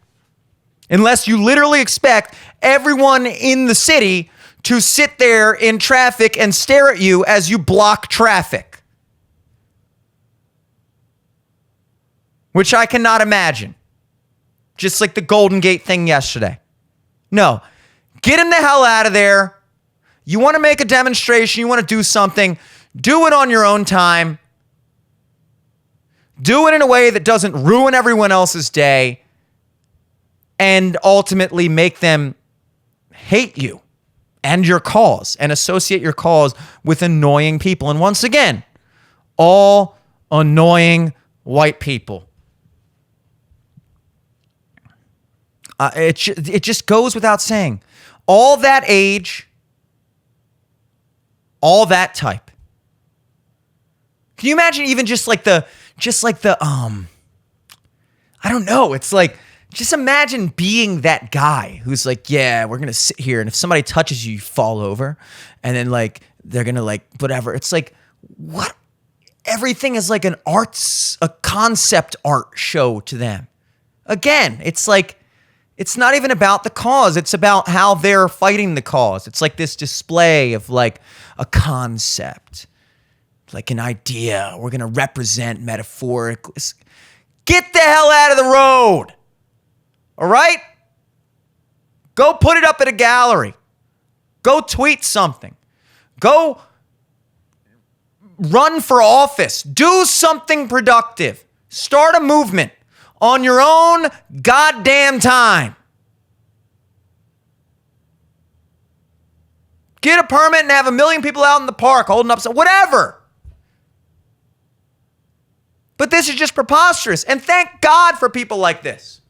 Unless you literally expect everyone in the city to sit there in traffic and stare at you as you block traffic. Which I cannot imagine. just like the Golden Gate thing yesterday. No, get him the hell out of there. You want to make a demonstration, you want to do something, do it on your own time. Do it in a way that doesn't ruin everyone else's day and ultimately make them hate you and your cause and associate your cause with annoying people. And once again, all annoying white people. It just goes without saying. All that age, all that type. Can you imagine even just like the I don't know. It's like, just imagine being that guy who's like, yeah, we're going to sit here. And if somebody touches you, you fall over. And then like, they're going to like, whatever. It's like, what? Everything is like a concept art show to them. Again, it's like, it's not even about the cause. It's about how they're fighting the cause. It's like this display of like a concept, like an idea. We're going to represent metaphorically. Get the hell out of the road. All right? Go put it up at a gallery. Go tweet something. Go run for office. Do something productive. Start a movement on your own goddamn time. Get a permit and have 1 million people out in the park holding up, whatever. But this is just preposterous. And thank God for people like this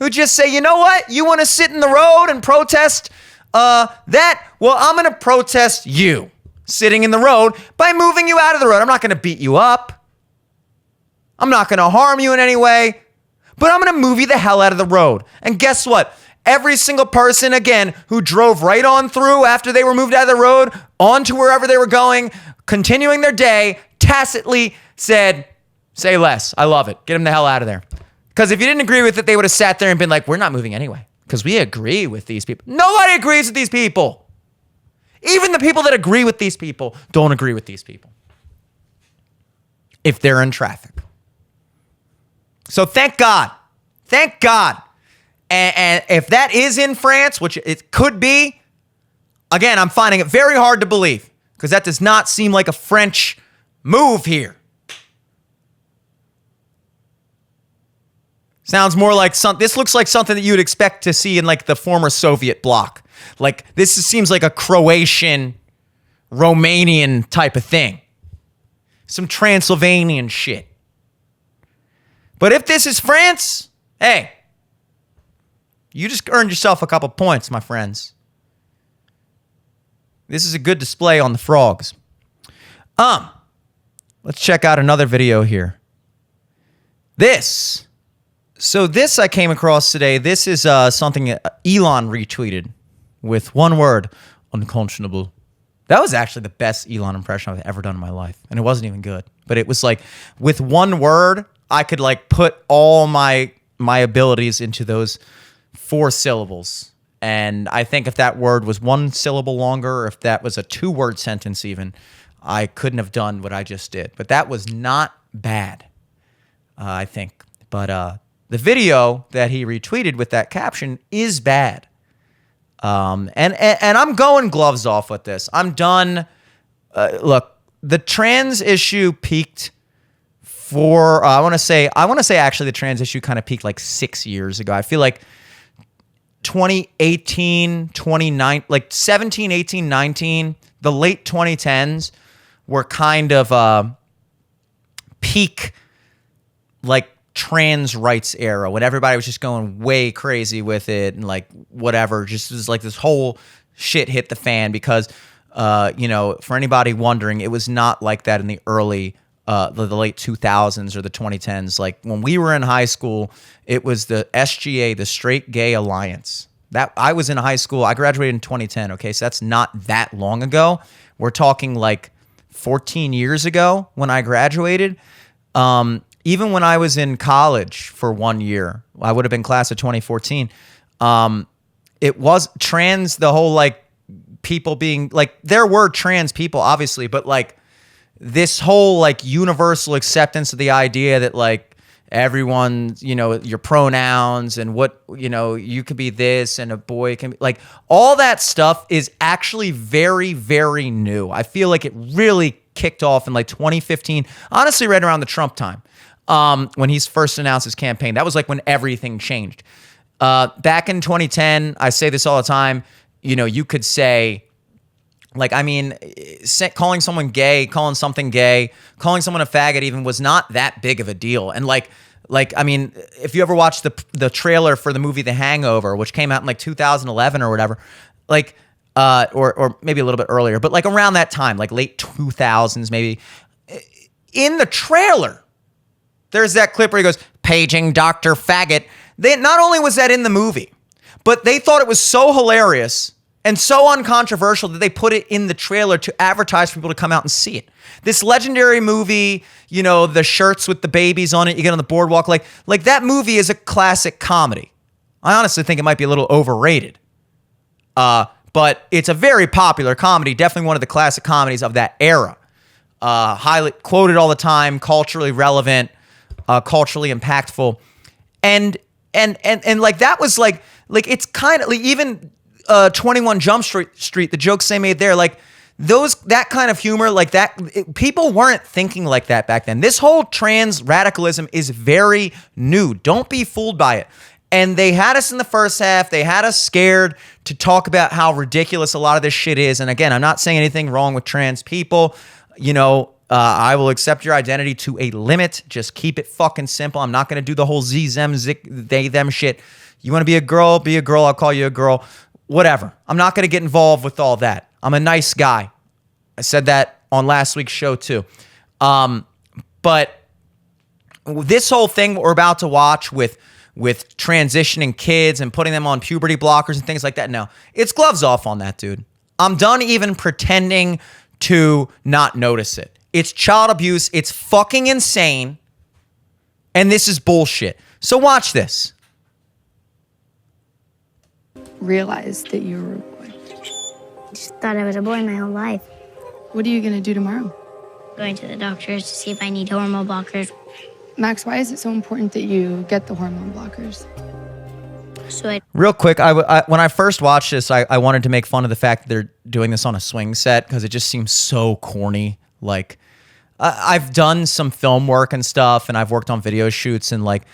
who just say, you know what? You want to sit in the road and protest that? Well, I'm going to protest you sitting in the road by moving you out of the road. I'm not going to beat you up. I'm not going to harm you in any way, but I'm going to move you the hell out of the road. And guess what? Every single person, again, who drove right on through after they were moved out of the road onto wherever they were going, continuing their day, tacitly said, say less. I love it. Get them the hell out of there. Because if you didn't agree with it, they would have sat there and been like, we're not moving anyway because we agree with these people. Nobody agrees with these people. Even the people that agree with these people don't agree with these people if they're in traffic. So thank God. Thank God. And if that is in France, which it could be, again, I'm finding it very hard to believe because that does not seem like a French move here. Sounds more like this looks like something that you would expect to see in like the former Soviet bloc. Like this seems like a Croatian, Romanian type of thing. Some Transylvanian shit. But if this is France, hey, you just earned yourself a couple points, my friends. This is a good display on the frogs. Let's check out another video here. This I came across today. This is something Elon retweeted with one word, unconscionable. That was actually the best Elon impression I've ever done in my life. And it wasn't even good. But it was like, with one word, I could like put all my abilities into those 4 syllables. And I think if that word was 1 syllable longer, or if that was a 2-word sentence even, I couldn't have done what I just did. But that was not bad, I think. But the video that he retweeted with that caption is bad. And I'm going gloves off with this. I'm done. Look, the trans issue peaked for, I want to say actually the trans issue kind of peaked like 6 years ago. I feel like 2018, 29, like 17, 18, 19, the late 2010s were kind of peak like trans rights era when everybody was just going way crazy with it and like whatever, just was like this whole shit hit the fan because, for anybody wondering, it was not like that in the early the late 2000s or the 2010s. Like when we were in high school, it was the SGA, the Straight Gay Alliance. That I was in high school. I graduated in 2010. Okay, so that's not that long ago. We're talking like 14 years ago when I graduated. Even when I was in college for 1 year, I would have been class of 2014. It was trans, the whole like people being like, there were trans people obviously, but like this whole like universal acceptance of the idea that like everyone, you know, your pronouns and what, you know, you could be this and a boy can be like, all that stuff is actually very, very new. I feel like it really kicked off in like 2015, honestly, right around the Trump time, when he's first announced his campaign. That was like when everything changed. Back in 2010, I say this all the time, you know, you could say, like, I mean, calling someone gay, calling something gay, calling someone a faggot even was not that big of a deal. And like, I mean, if you ever watched the trailer for the movie The Hangover, which came out in like 2011 or whatever, like, or maybe a little bit earlier, but like around that time, like late 2000s, maybe, in the trailer, there's that clip where he goes, paging Dr. Faggot. Not only was that in the movie, but they thought it was so hilarious and so uncontroversial that they put it in the trailer to advertise for people to come out and see it. This legendary movie, you know, the shirts with the babies on it, you get on the boardwalk, like that movie is a classic comedy. I honestly think it might be a little overrated. But it's a very popular comedy, definitely one of the classic comedies of that era. Highly quoted all the time, culturally relevant, culturally impactful. And like that was like it's kind of like even 21 Jump Street, the jokes they made there, like that kind of humor, like that, people weren't thinking like that back then. This whole trans radicalism is very new. Don't be fooled by it. And they had us in the first half. They had us scared to talk about how ridiculous a lot of this shit is. And again, I'm not saying anything wrong with trans people. You know, I will accept your identity to a limit. Just keep it fucking simple. I'm not going to do the whole Z, them, zik, they, them shit. You want to be a girl, I'll call you a girl. Whatever. I'm not going to get involved with all that. I'm a nice guy. I said that on last week's show too. But this whole thing we're about to watch with transitioning kids and putting them on puberty blockers and things like that, no, it's gloves off on that, dude. I'm done even pretending to not notice it. It's child abuse. It's fucking insane. And this is bullshit. So watch this. Realized that you were a boy. Just thought I was a boy my whole life. What are you gonna do tomorrow? Going to the doctors to see if I need hormone blockers. Max, why is it so important that you get the hormone blockers? So Real quick, when I first watched this, I wanted to make fun of the fact that they're doing this on a swing set because it just seems so corny. Like, I've done some film work and stuff, and I've worked on video shoots and like,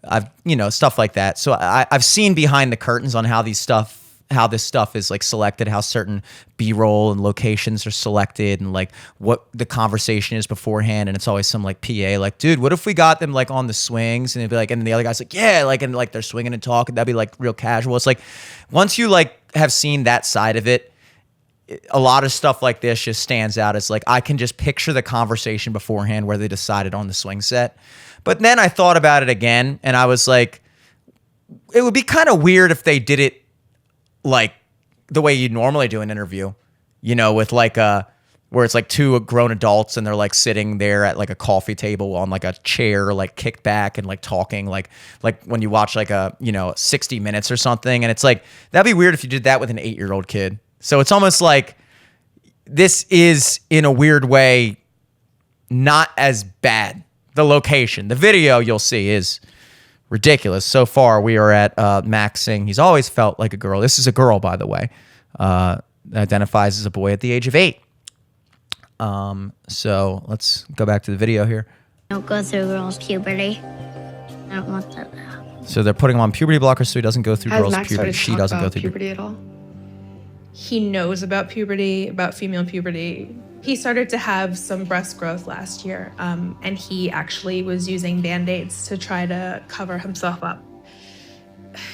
I've, you know, stuff like that. So I've seen behind the curtains on how this stuff is like selected, how certain B-roll and locations are selected, and like what the conversation is beforehand. And it's always some like PA, like, dude, what if we got them like on the swings? And they'd be like, and the other guy's like, yeah, like, and like they're swinging and talking. That'd be like real casual. It's like, once you like have seen that side of it, a lot of stuff like this just stands out as like, I can just picture the conversation beforehand where they decided on the swing set. But then I thought about it again and I was like, it would be kind of weird if they did it like the way you normally do an interview, you know, with like where it's like two grown adults and they're like sitting there at like a coffee table on like a chair, like kicked back and like talking like when you watch like a, you know, 60 Minutes or something. And it's like, that'd be weird if you did that with an 8-year-old kid. So it's almost like this is in a weird way, not as bad. The location, the video you'll see is ridiculous. So far, we are at Max saying he's always felt like a girl. This is a girl, by the way. Identifies as a boy at the age of 8. So let's go back to the video here. don't go through girls' puberty. I don't want that to happen. So they're putting him on puberty blockers so he doesn't go through Has girls' Max puberty. started to She talk doesn't go about through puberty at all? He knows about puberty, about female puberty. He started to have some breast growth last year, and he actually was using Band-Aids to try to cover himself up.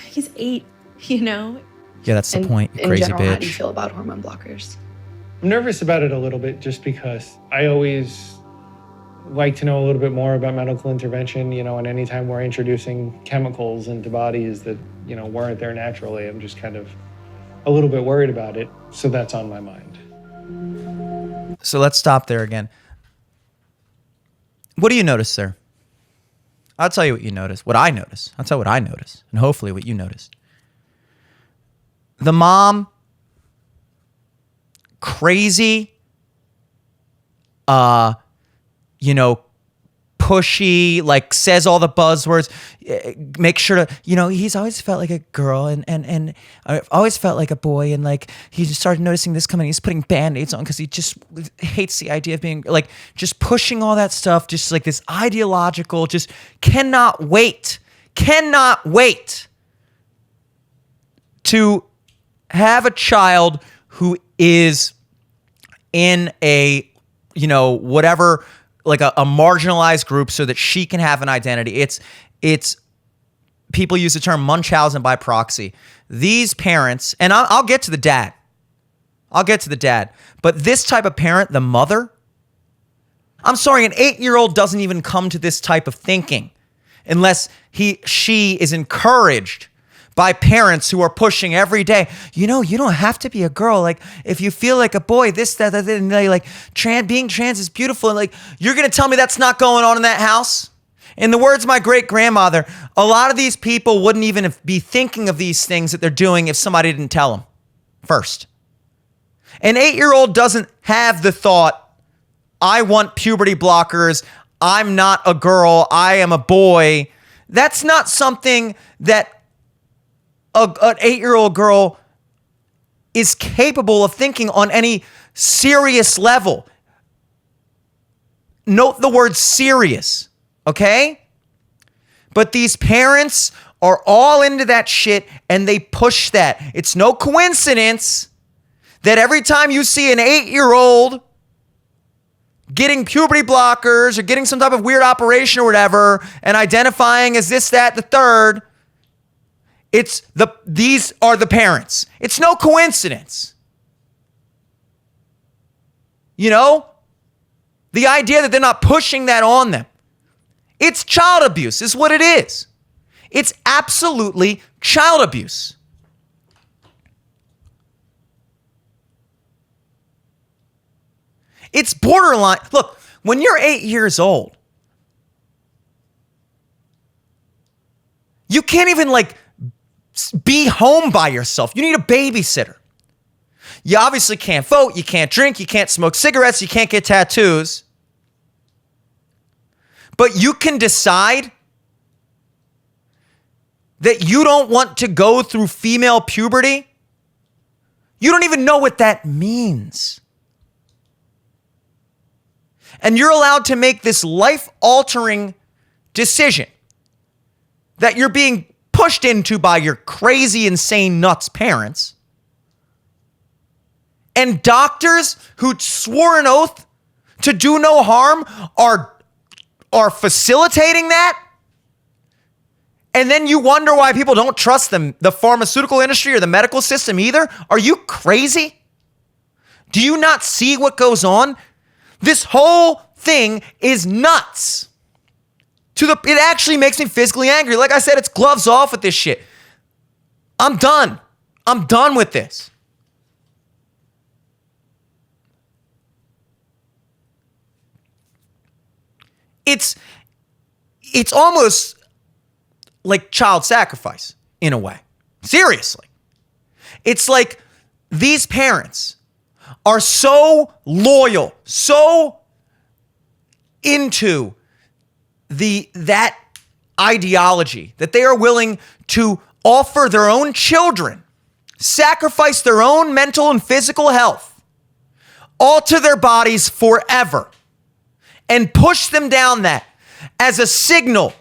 He's 8, you know? Yeah, that's the point, you crazy in general, bitch. How do you feel about hormone blockers? I'm nervous about it a little bit just because I always like to know a little bit more about medical intervention, you know, and anytime we're introducing chemicals into bodies that, you know, weren't there naturally, I'm just kind of a little bit worried about it. So that's on my mind. So let's stop there again. What do you notice there? I'll tell you what you notice. What I notice. I'll tell you what I notice. And hopefully what you noticed. The mom, crazy, you know, pushy, like says all the buzzwords, make sure to, he's always felt like a girl and always felt like a boy. And like, he just started noticing this coming. He's putting Band-Aids on because he just hates the idea of being like, just pushing all that stuff. Just like this ideological, just cannot wait to have a child who is in a, whatever, like a marginalized group so that she can have an identity. It's people use the term Munchausen by proxy. These parents, and I'll get to the dad. But this type of parent, the mother, I'm sorry, an 8-year-old doesn't even come to this type of thinking unless she is encouraged by parents who are pushing every day. You don't have to be a girl. Like, if you feel like a boy, this, that, and they like being trans is beautiful. And like, you're going to tell me that's not going on in that house? In the words of my great grandmother, a lot of these people wouldn't even be thinking of these things that they're doing if somebody didn't tell them first. An 8-year-old doesn't have the thought, I want puberty blockers. I'm not a girl. I am a boy. That's not something that an 8-year-old girl is capable of thinking on any serious level. Note the word serious, okay? But these parents are all into that shit and they push that. It's no coincidence that every time you see an 8-year-old getting puberty blockers or getting some type of weird operation or whatever and identifying as this, that, the third, these are the parents. It's no coincidence. The idea that they're not pushing that on them. It's child abuse is what it is. It's absolutely child abuse. It's borderline. Look, when you're 8 years old, you can't even like be home by yourself. You need a babysitter. You obviously can't vote. You can't drink. You can't smoke cigarettes. You can't get tattoos. But you can decide that you don't want to go through female puberty. You don't even know what that means. And you're allowed to make this life-altering decision that you're being pushed into by your crazy, insane, nuts parents. And doctors who swore an oath to do no harm are facilitating that. And then you wonder why people don't trust them, the pharmaceutical industry or the medical system either. Are you crazy? Do you not see what goes on? This whole thing is nuts. It actually makes me physically angry. Like I said, it's gloves off with this shit. I'm done. I'm done with this. It's almost like child sacrifice in a way. Seriously. It's like these parents are so loyal, so into that ideology that they are willing to offer their own children, sacrifice their own mental and physical health, alter their bodies forever, and push them down that as a signal,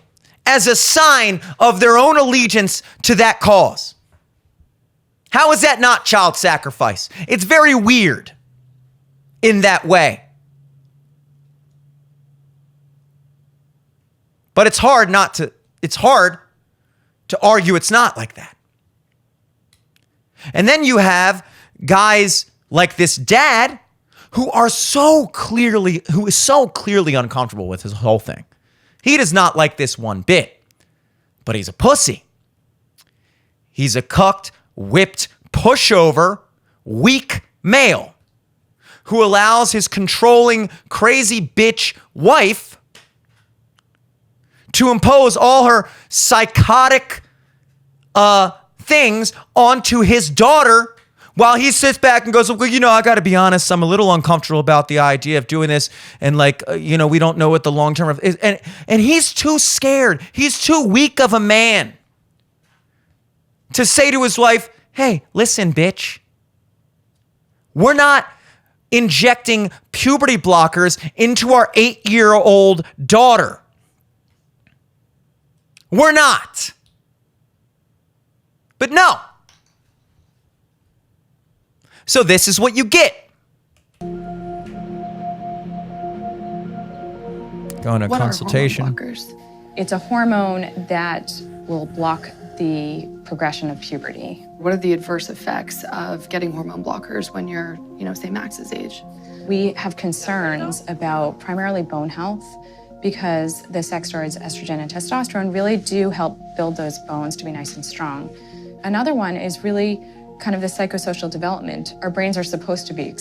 as a sign of their own allegiance to that cause. How is that not child sacrifice? It's very weird in that way. But it's hard to argue it's not like that. And then you have guys like this dad who is so clearly uncomfortable with his whole thing. He does not like this one bit, but he's a pussy. He's a cucked, whipped, pushover, weak male who allows his controlling, crazy bitch wife to impose all her psychotic things onto his daughter While he sits back and goes, well, you know, I got to be honest, I'm a little uncomfortable about the idea of doing this. And like, you know, we don't know what the long term is. And he's too scared. He's too weak of a man to say to his wife, hey, listen, bitch, we're not injecting puberty blockers into our 8-year-old daughter. We're not. But no. So this is what you get. Going to What consultation. are hormone blockers? It's a hormone that will block the progression of puberty. What are the adverse effects of getting hormone blockers when you're, say Max's age? We have concerns about primarily bone health because the sex steroids, estrogen and testosterone, really do help build those bones to be nice and strong. Another one is really kind of the psychosocial development. Our brains are supposed to be,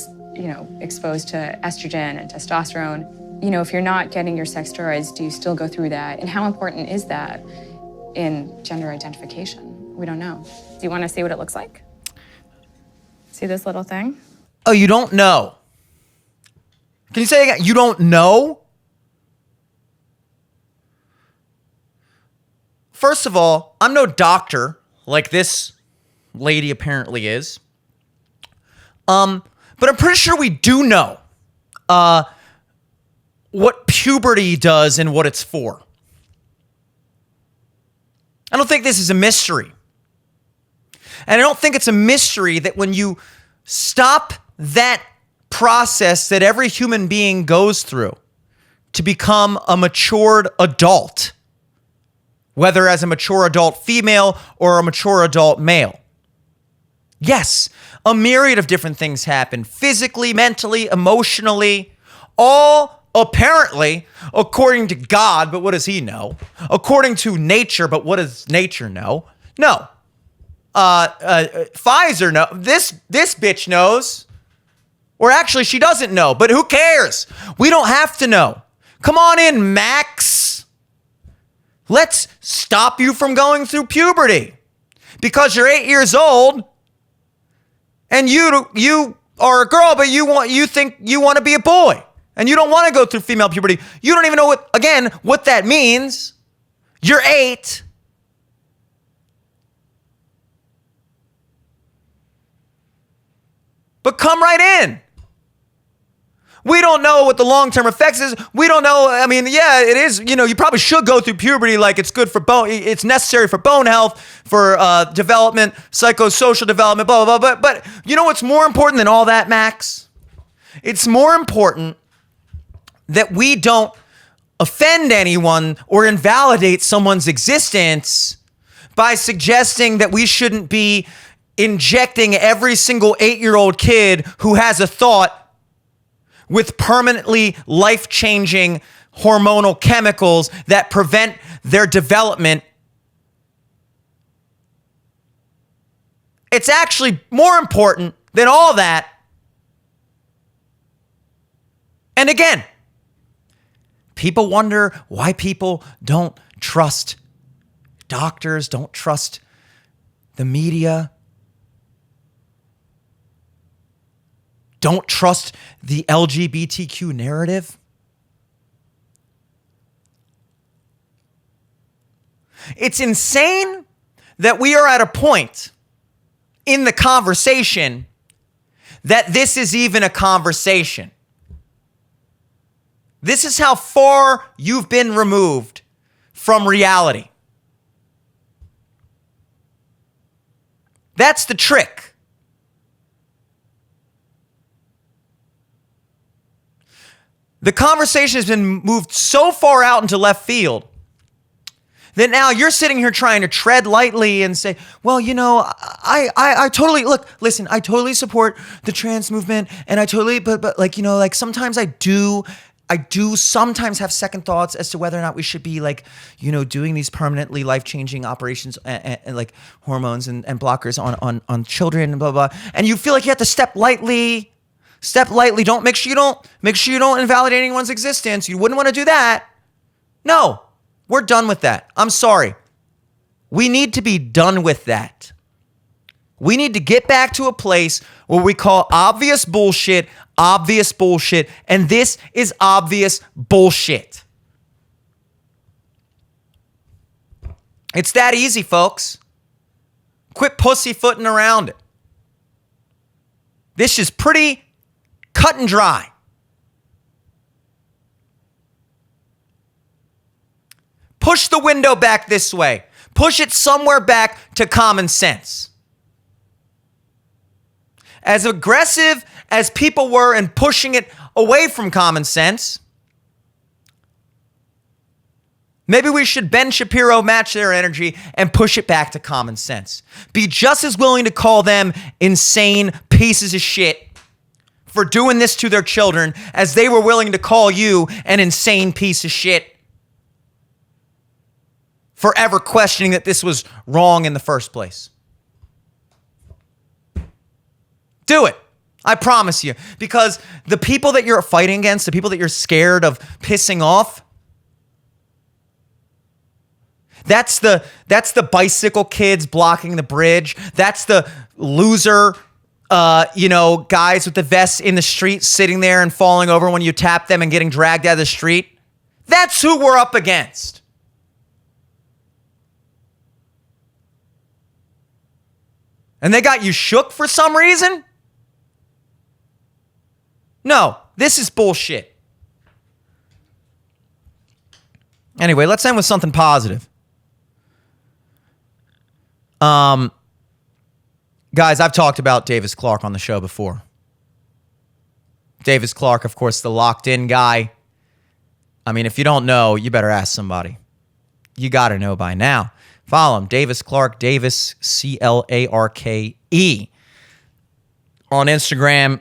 exposed to estrogen and testosterone. If you're not getting your sex steroids, do you still go through that? And how important is that in gender identification? We don't know. Do you want to see what it looks like? See this little thing? Oh, you don't know. Can you say it again? You don't know? First of all, I'm no doctor like this lady apparently is. But I'm pretty sure we do know what puberty does and what it's for. I don't think this is a mystery. And I don't think it's a mystery that when you stop that process that every human being goes through to become a matured adult, whether as a mature adult female or a mature adult male. Yes, a myriad of different things happen physically, mentally, emotionally, all apparently according to God, but what does he know? According to nature, but what does nature know? No. Pfizer know. This bitch knows. Or actually, she doesn't know, but who cares? We don't have to know. Come on in, Max. Let's stop you from going through puberty because you're 8 years old and you are a girl, but you think you want to be a boy and you don't want to go through female puberty. You don't even know what that means. You're 8. But come right in. We don't know what the long-term effects is. We don't know. I mean, yeah, it is. You probably should go through puberty like it's good for bone. It's necessary for bone health, for development, psychosocial development, blah, blah, blah. But you know what's more important than all that, Max? It's more important that we don't offend anyone or invalidate someone's existence by suggesting that we shouldn't be injecting every single 8-year-old kid who has a thought with permanently life-changing hormonal chemicals that prevent their development. It's actually more important than all that. And again, people wonder why people don't trust doctors, don't trust the media, don't trust the LGBTQ narrative. It's insane that we are at a point in the conversation that this is even a conversation. This is how far you've been removed from reality. That's the trick. The conversation has been moved so far out into left field that now you're sitting here trying to tread lightly and say, well, I totally, listen, I totally support the trans movement and I totally, but sometimes I do sometimes have second thoughts as to whether or not we should be doing these permanently life-changing operations and like hormones and blockers on children and blah, blah. And you feel like you have to step lightly. Don't make sure you don't invalidate anyone's existence. You wouldn't want to do that. No, we're done with that. I'm sorry. We need to be done with that. We need to get back to a place where we call obvious bullshit, and this is obvious bullshit. It's that easy, folks. Quit pussyfooting around it. This is pretty cut and dry. Push the window back this way. Push it somewhere back to common sense. As aggressive as people were in pushing it away from common sense, maybe we should Ben Shapiro match their energy and push it back to common sense. Be just as willing to call them insane pieces of shit for doing this to their children as they were willing to call you an insane piece of shit for ever questioning that this was wrong in the first place. Do it. I promise you. Because the people that you're fighting against, the people that you're scared of pissing off, that's the bicycle kids blocking the bridge. That's the loser, guys with the vests in the street sitting there and falling over when you tap them and getting dragged out of the street. That's who we're up against. And they got you shook for some reason? No, this is bullshit. Anyway, let's end with something positive. Guys, I've talked about Davis Clarke on the show before. Davis Clarke, of course, the locked-in guy. I mean, if you don't know, you better ask somebody. You got to know by now. Follow him, Davis Clarke, Davis, Clarke. On Instagram,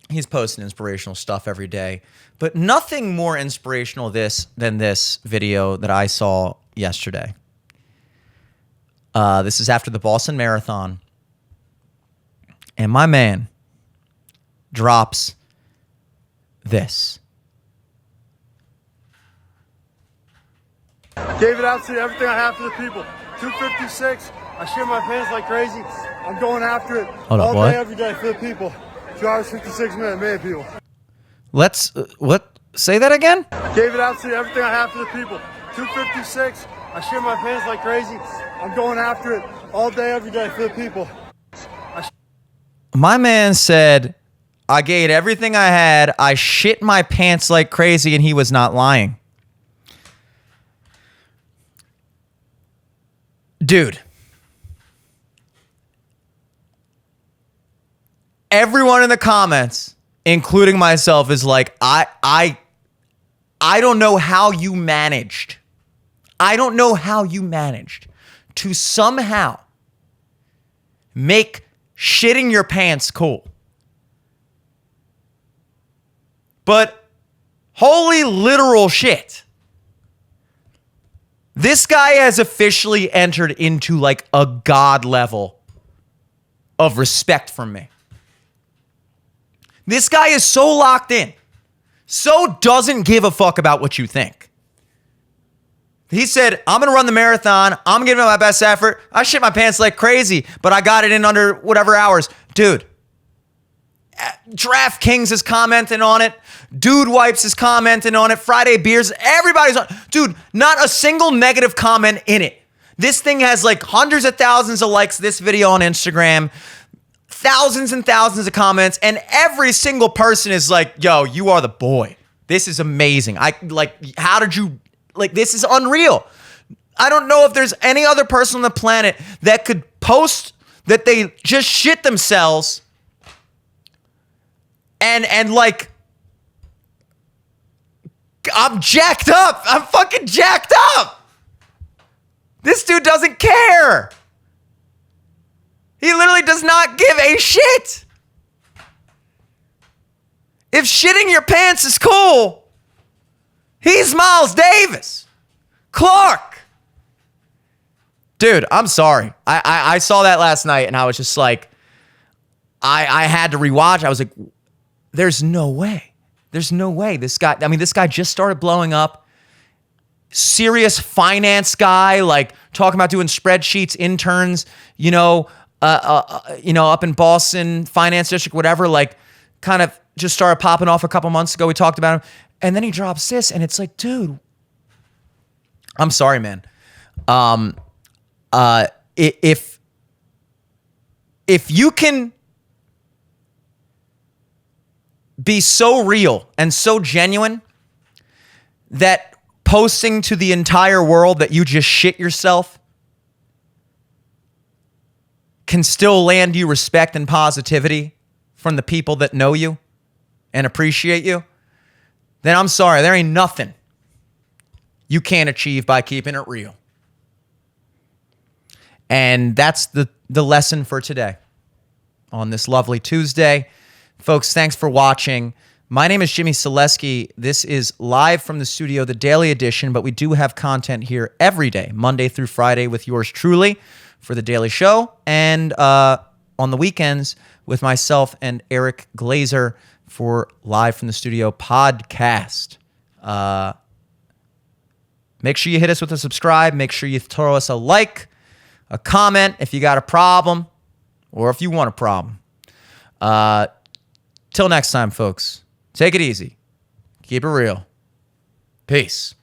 he's posting inspirational stuff every day. But nothing more inspirational than this video that I saw yesterday. This is after the Boston Marathon. And my man drops this. Gave it absolutely everything I have for the people. 256. I shit my pants like crazy. I'm going after it all day, every day for the people. 2 hours, 56 minutes, man, people. Let's, what? Say that again? Gave it absolutely everything I have for the people. 256. I shit my pants like crazy. I'm going after it all day, every day for the people. My man said, I gave everything I had. I shit my pants like crazy, and he was not lying. Dude. Everyone in the comments, including myself, is like, I don't know how you managed. I don't know how you managed to somehow make shitting your pants cool. But holy literal shit. This guy has officially entered into like a god level of respect from me. This guy is so locked in, so doesn't give a fuck about what you think. He said, I'm going to run the marathon. I'm giving it my best effort. I shit my pants like crazy, but I got it in under whatever hours. Dude, DraftKings is commenting on it. Dude Wipes is commenting on it. Friday Beers, everybody's on. Dude, not a single negative comment in it. This thing has like hundreds of thousands of likes, this video on Instagram. Thousands and thousands of comments, and every single person is like, yo, you are the boy. This is amazing. How did you, this is unreal. I don't know if there's any other person on the planet that could post that they just shit themselves and I'm jacked up. I'm fucking jacked up. This dude doesn't care. He literally does not give a shit. If shitting your pants is cool, he's Miles Davis. Clarke. Dude, I'm sorry. I saw that last night and I was just like, I had to rewatch. I was like, there's no way. There's no way. This guy just started blowing up. Serious finance guy, like talking about doing spreadsheets, interns, up in Boston, finance district, whatever, like kind of just started popping off a couple months ago. We talked about him. And then he drops this, and it's like, dude, I'm sorry, man. If you can be so real and so genuine that posting to the entire world that you just shit yourself can still land you respect and positivity from the people that know you and appreciate you, then I'm sorry, there ain't nothing you can't achieve by keeping it real. And that's the lesson for today on this lovely Tuesday. Folks, thanks for watching. My name is Jimmy Selesky. This is live from the studio, the daily edition, but we do have content here every day, Monday through Friday, with yours truly for the daily show, and on the weekends with myself and Eric Glazer for Live from the Studio podcast. Make sure you hit us with a subscribe. Make sure you throw us a like, a comment if you got a problem or if you want a problem. Till next time, folks. Take it easy. Keep it real. Peace.